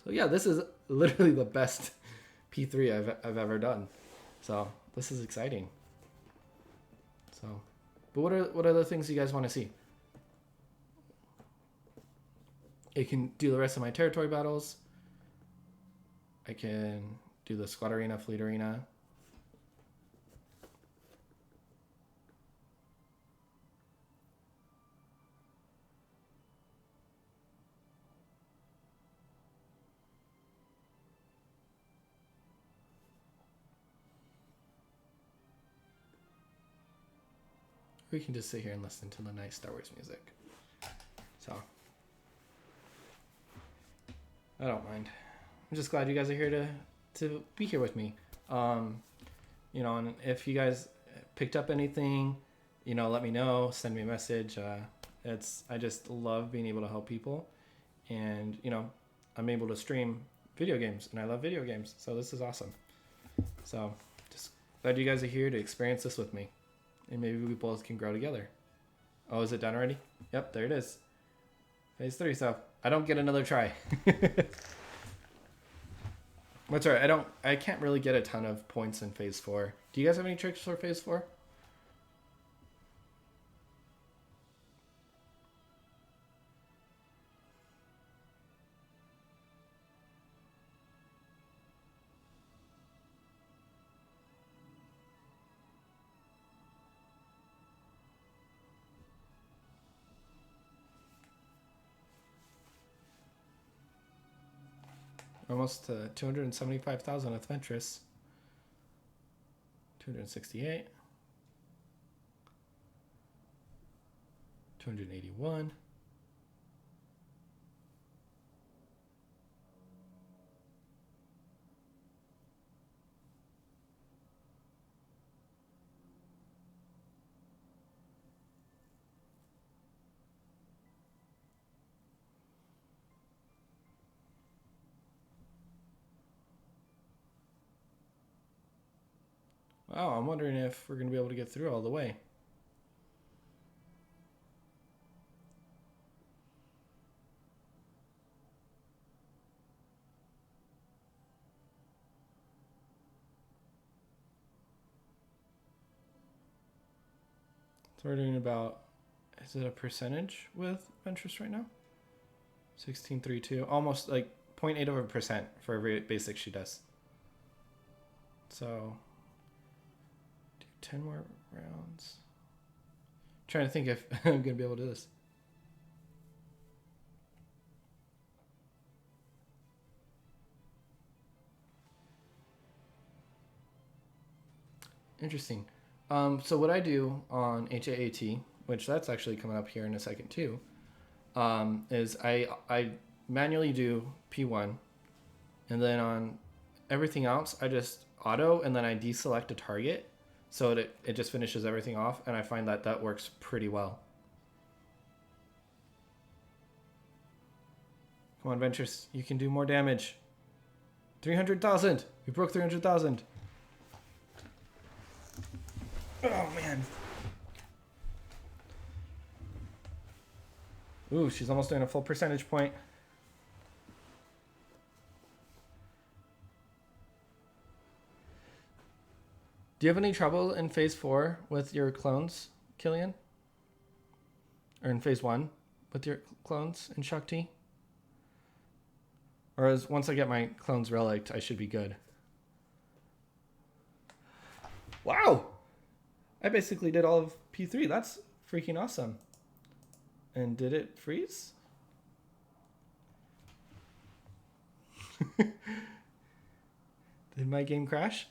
So yeah, this is literally the best P3 I've ever done. So this is exciting. So, but what are the things you guys want to see? I can do the rest of my territory battles. I can do the squad arena, fleet arena. We can just sit here and listen to the nice Star Wars music. So, I don't mind. I'm just glad you guys are here to be here with me. You know, and if you guys picked up anything, you know, let me know. Send me a message. I just love being able to help people, and you know, I'm able to stream video games, and I love video games. So this is awesome. So, just glad you guys are here to experience this with me. And maybe we both can grow together. Oh, is it done already? Yep, there it is. Phase 3, so I don't get another try. That's all right. I can't really get a ton of points in Phase 4. Do you guys have any tricks for Phase 4? Almost 275,000 with Ventress. 268. 281. Wow, I'm wondering if we're going to be able to get through all the way. So we're doing about, is it a percentage with Ventress right now? 1632, almost like 0.8% for every basic she does. So 10 more rounds. Trying to think if I'm gonna be able to do this. Interesting. So what I do on HSITH, which that's actually coming up here in a second too, is I manually do P1, and then on everything else, I just auto, and then I deselect a target, so that it just finishes everything off, and I find that that works pretty well. Come on, Ventress, you can do more damage. 300,000! We broke 300,000. Oh, man. Ooh, she's almost doing a full percentage point. Do you have any trouble in Phase 4 with your clones, Killian? Or in Phase 1 with your clones in Shakti? Or is once I get my clones relicked, I should be good? Wow! I basically did all of P3. That's freaking awesome. And did it freeze? Did my game crash?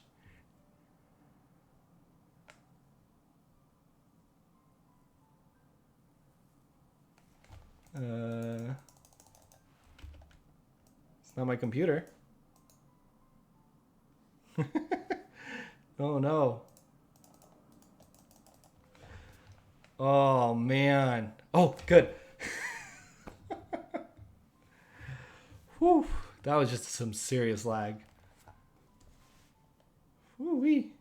It's not my computer. Oh no. Oh man. Oh, good. Whew. That was just some serious lag. Woo-wee.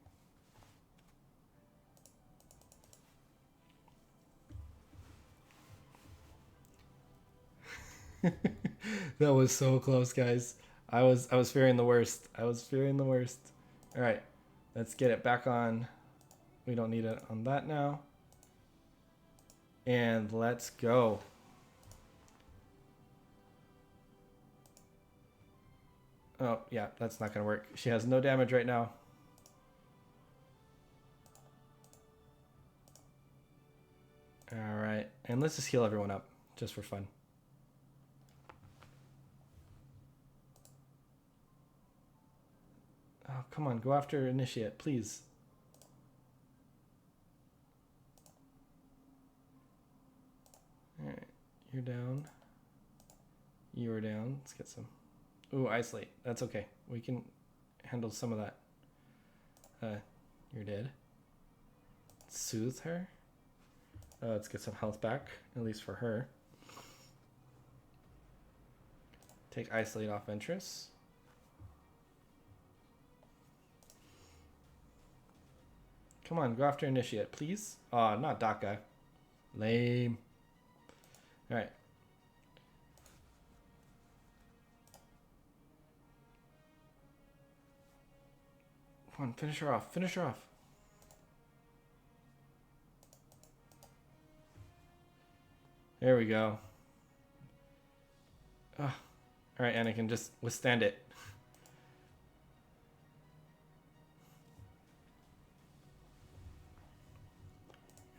That was so close, guys. I was fearing the worst. I was fearing the worst. All right, let's get it back on. We don't need it on that now. And let's go. Oh, yeah, that's not gonna work. She has no damage right now. All right, and let's just heal everyone up, just for fun. Oh, come on, go after Initiate, please. All right, you're down. You are down. Let's get some. Ooh, isolate. That's okay. We can handle some of that. You're dead. Soothe her. Let's get some health back, at least for her. Take isolate off Ventress. Come on, go after Initiate, please. Aw, not Daka. Lame. Alright. Come on, finish her off. Finish her off. There we go. Alright, Anakin, just withstand it.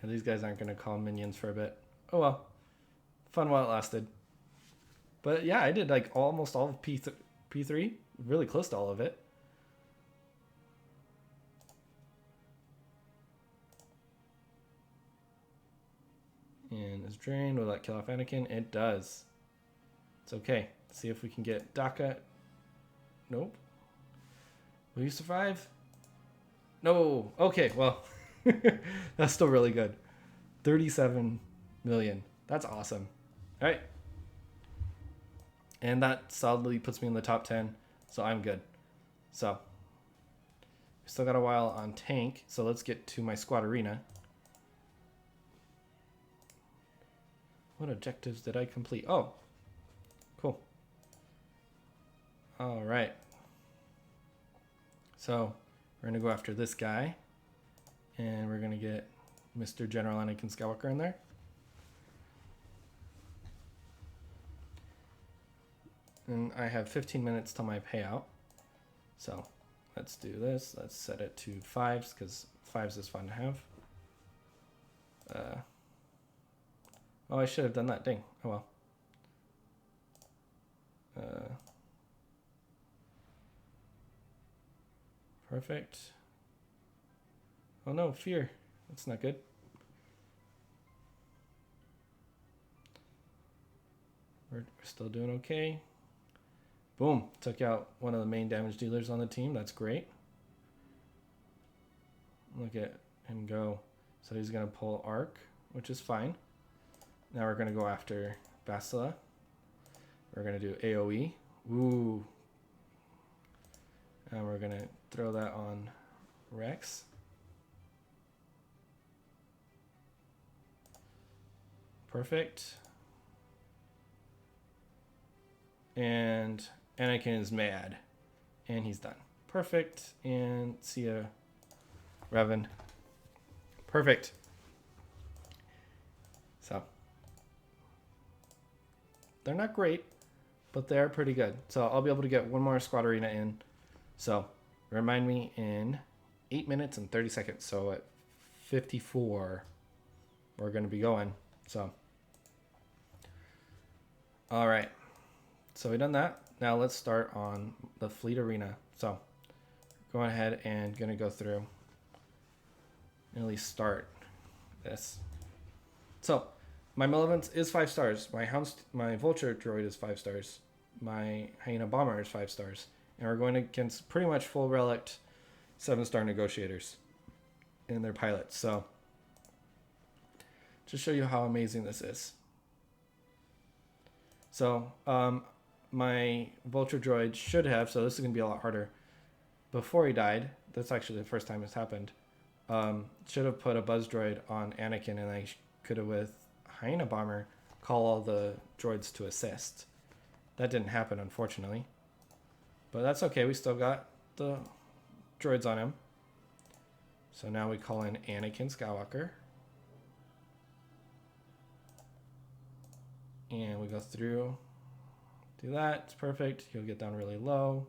And these guys aren't going to call minions for a bit. Oh well. Fun while it lasted. But yeah, I did like almost all of P3. Really close to all of it. And is drained. Will that kill off Anakin? It does. It's okay. Let's see if we can get Daka. Nope. Will you survive? No. Okay, well. That's still really good. 37 million. That's awesome. All right. And that solidly puts me in the top 10. So I'm good. So. We still got a while on tank. So let's get to my squad arena. What objectives did I complete? Oh. Cool. All right. So we're going to go after this guy. And we're going to get Mr. General Anakin Skywalker in there. And I have 15 minutes till my payout. So let's do this. Let's set it to 5s because 5s is fun to have. Oh, I should have done that. Dang. Oh well. Perfect. Oh no, fear. That's not good. We're still doing okay. Boom. Took out one of the main damage dealers on the team. That's great. Look at him go. So he's going to pull Arc, which is fine. Now we're going to go after Bastila. We're going to do AoE. Ooh. And we're going to throw that on Rex. Perfect. And Anakin is mad. And he's done. Perfect. And see ya, Revan. Perfect. So. They're not great, but they're pretty good. So I'll be able to get one more squad arena in. So remind me in 8 minutes and 30 seconds. So at 54, we're going to be going. So. All right. So we've done that. Now let's start on the fleet arena. So going ahead and going to go through and at least start this. So my Malevolence is 5 stars. My Hounds, my Vulture droid is 5 stars. My Hyena Bomber is 5 stars. And we're going against pretty much full relict 7-star negotiators and their pilots. So just show you how amazing this is. So my Vulture droid should have, so this is going to be a lot harder. Before he died, that's actually the first time it's happened, should have put a buzz droid on Anakin, and I could have, with Hyena Bomber, call all the droids to assist. That didn't happen, unfortunately. But that's okay, we still got the droids on him. So now we call in Anakin Skywalker. And we go through, do that, it's perfect. He'll get down really low.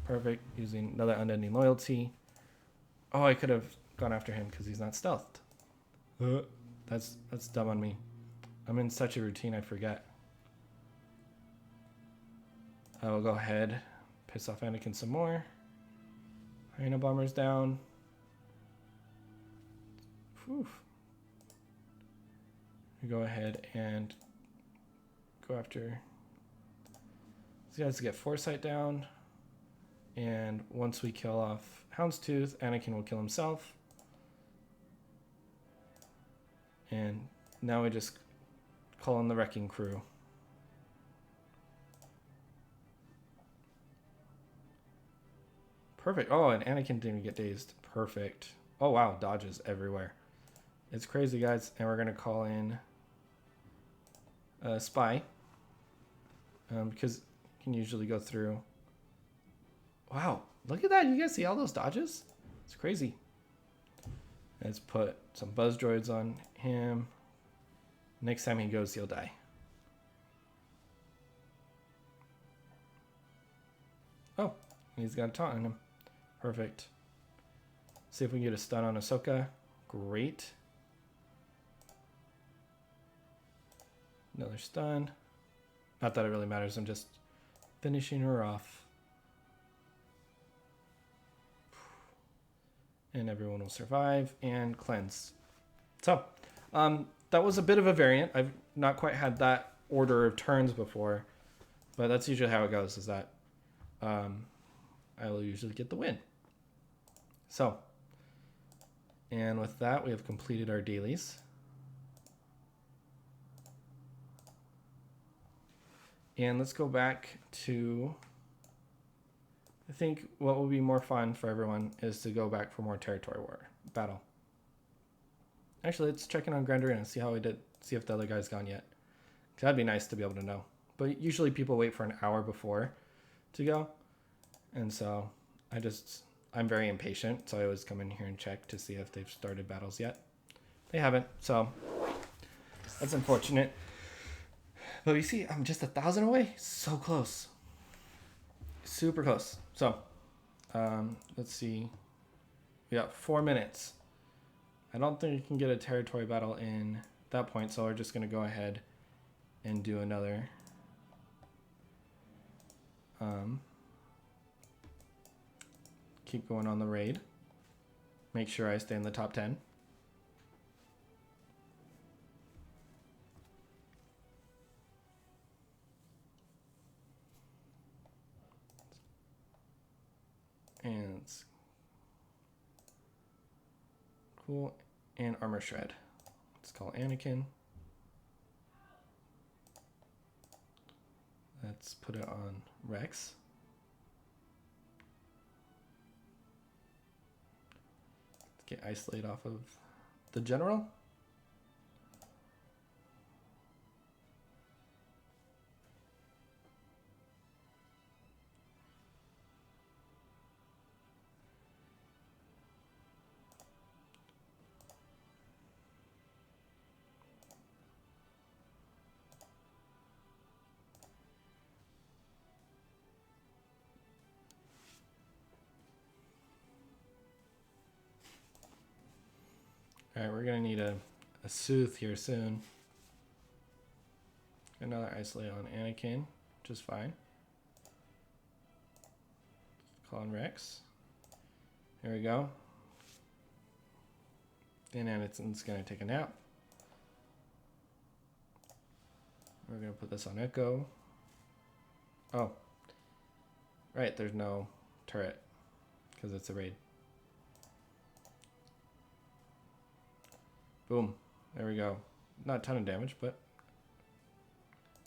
Perfect, using another unending loyalty. Oh, I could have gone after him because he's not stealthed. That's dumb on me. I'm in such a routine, I forget. I will go ahead, piss off Anakin some more. Hyena Bomber's down. Whew. We go ahead and go after these guys to get Foresight down. And once we kill off Houndstooth, Anakin will kill himself. And now we just call in the Wrecking Crew. Perfect. Oh, and Anakin didn't get dazed. Perfect. Oh, wow. Dodges everywhere. It's crazy, guys. And we're going to call in a Spy. Because you can usually go through. Wow. Look at that. You guys see all those dodges? It's crazy. Let's put some buzz droids on him. Next time he goes, he'll die. Oh, he's got a taunt on him. Perfect. See if we can get a stun on Ahsoka. Great. Another stun. Not that it really matters. I'm just finishing her off. And everyone will survive and cleanse. So, that was a bit of a variant. I've not quite had that order of turns before, but that's usually how it goes, is that I will usually get the win. So, and with that, we have completed our dailies. And let's go back to, I think what will be more fun for everyone is to go back for more territory war battle. Actually, let's check in on Grand Arena and see how we did, see if the other guy's gone yet. That'd be nice to be able to know. But usually people wait for an hour before to go. And so I'm very impatient, so I always come in here and check to see if they've started battles yet. They haven't, so that's unfortunate. But you see, I'm just 1,000 away. So close. Super close. So, let's see. We got 4 minutes. I don't think you can get a territory battle in that point, so we're just going to go ahead and do another. Keep going on the raid. Make sure I stay in the top 10. And it's cool. And armor shred. Let's call Anakin. Let's put it on Rex. Let's get isolate off of the general. Alright, we're going to need a Sith here soon. Another isolate on Anakin, which is fine. Call on Rex. There we go. And Anakin's going to take a nap. We're going to put this on Echo. Oh. Right, there's no turret because it's a raid. Boom. There we go. Not a ton of damage, but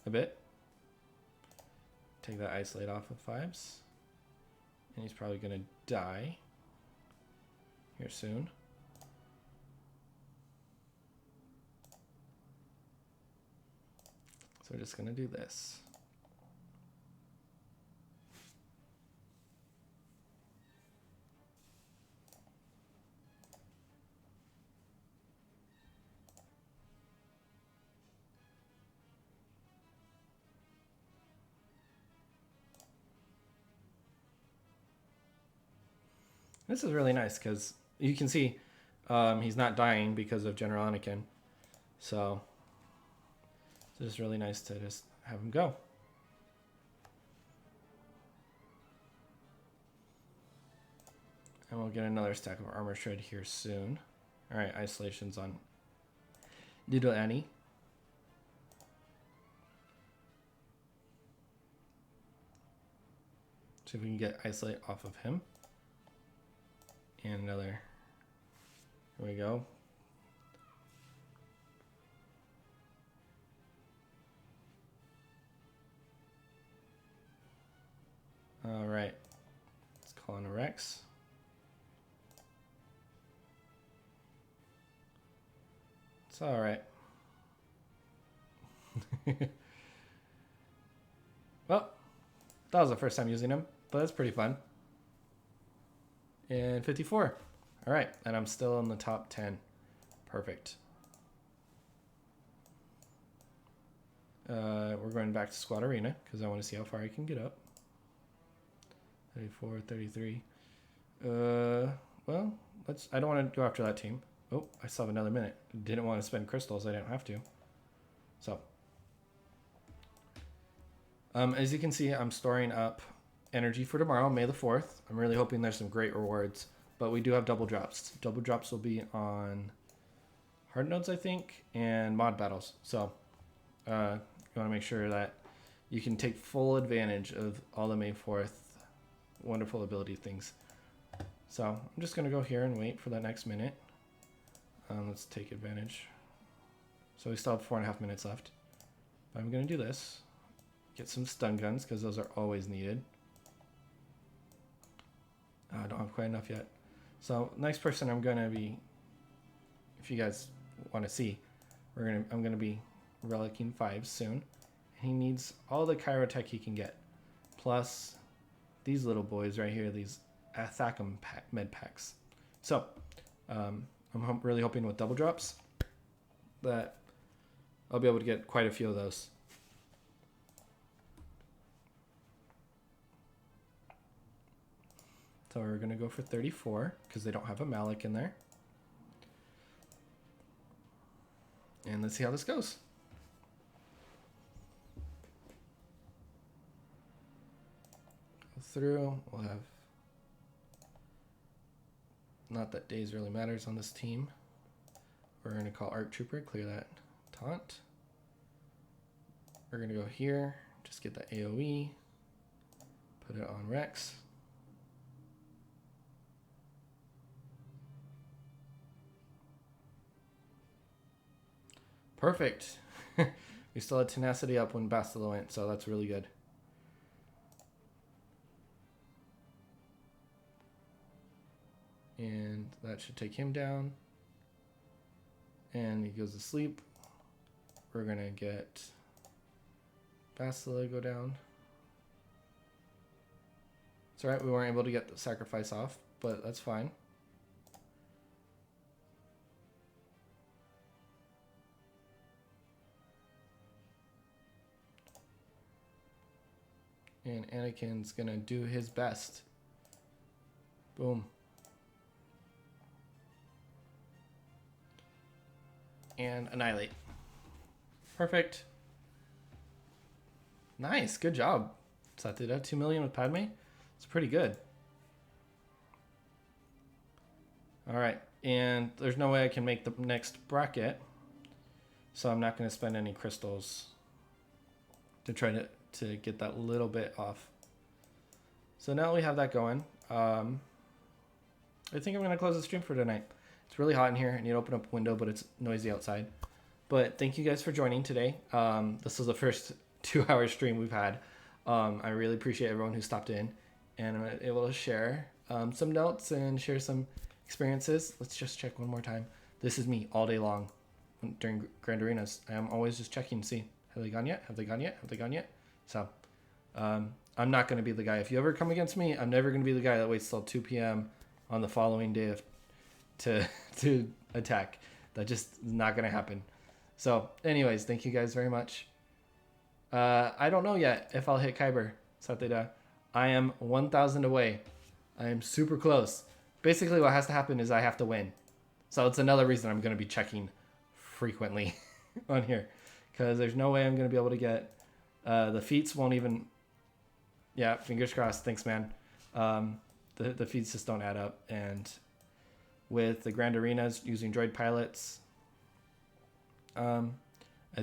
a bit. Take that isolate off of Fives. And he's probably going to die here soon. So we're just going to do this. This is really nice because you can see he's not dying because of General Anakin. So it's just really nice to just have him go. And we'll get another stack of armor shred here soon. All right, isolation's on Little Annie. See if we can get isolate off of him. And another. Here we go. All right. Let's call in a Rex. It's all right. Well, that was the first time using him, but that's pretty fun. And 54. All right, and I'm still in the top 10. Perfect. We're going back to Squad Arena because I want to see how far I can get up. 34, 33. Well, I don't want to go after that team. Oh, I still have another minute. Didn't want to spend crystals. I didn't have to. So, as you can see, I'm storing up energy for tomorrow, May the 4th. I'm really hoping there's some great rewards, but we do have double drops. Double drops will be on hard nodes, I think, and mod battles. So you want to make sure that you can take full advantage of all the May 4th wonderful ability things. So I'm just going to go here and wait for that next minute. Let's take advantage. So we still have 4.5 minutes left. I'm going to do this. Get some stun guns because those are always needed. I don't have quite enough yet. So next person I'm gonna be, if you guys want to see, I'm gonna be relicking Fives soon. And he needs all the Kyber tech he can get, plus these little boys right here, these Athacum med packs. So I'm really hoping with double drops that I'll be able to get quite a few of those. So we're going to go for 34 because they don't have a Malik in there. And let's see how this goes. Go through. We'll have... Not that days really matters on this team. We're going to call Arc Trooper, clear that taunt. We're going to go here, just get the AoE. Put it on Rex. Perfect. We still had tenacity up when Bastila went, so that's really good. And that should take him down. And he goes to sleep. We're going to get Bastila go down. It's alright, we weren't able to get the sacrifice off, but that's fine. And Anakin's gonna do his best. Boom. And annihilate. Perfect. Nice, good job. So I did 2 million with Padme. It's pretty good. All right, and there's no way I can make the next bracket, so I'm not going to spend any crystals to try to get that little bit off. So now we have that going. I think I'm going to close the stream for tonight. It's really hot in here. I need to open up a window, but it's noisy outside. But thank you guys for joining today. This was the first 2-hour stream we've had. I really appreciate everyone who stopped in, and I'm able to share some notes and share some experiences. Let's just check one more time. This is me all day long during Grand Arenas. I'm always just checking to see, have they gone yet? Have they gone yet? Have they gone yet? So I'm not going to be the guy. If you ever come against me, I'm never going to be the guy that waits till 2 p.m. on the following day to attack. That just is not going to happen. So anyways, thank you guys very much. I don't know yet if I'll hit Kyber, Sateda. I am 1,000 away. I am super close. Basically what has to happen is I have to win. So it's another reason I'm going to be checking frequently on here. Because there's no way I'm going to be able to get... the feats won't even... Yeah, fingers crossed. Thanks, man. The feats just don't add up. And with the Grand Arenas using droid pilots... I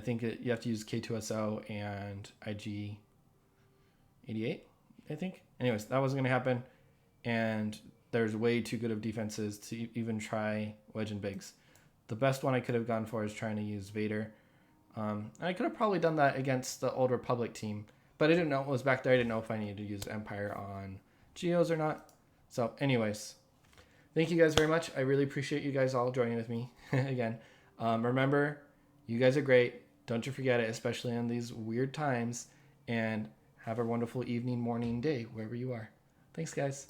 think you have to use K2SO and IG-88, I think. Anyways, that wasn't going to happen. And there's way too good of defenses to even try Wedge and Biggs. The best one I could have gone for is trying to use Vader. I could have probably done that against the Old Republic team. But I didn't know it was back there. I didn't know if I needed to use Empire on Geos or not. So anyways, thank you guys very much. I really appreciate you guys all joining with me again. Remember... You guys are great. Don't you forget it, especially in these weird times. And have a wonderful evening, morning, day, wherever you are. Thanks, guys.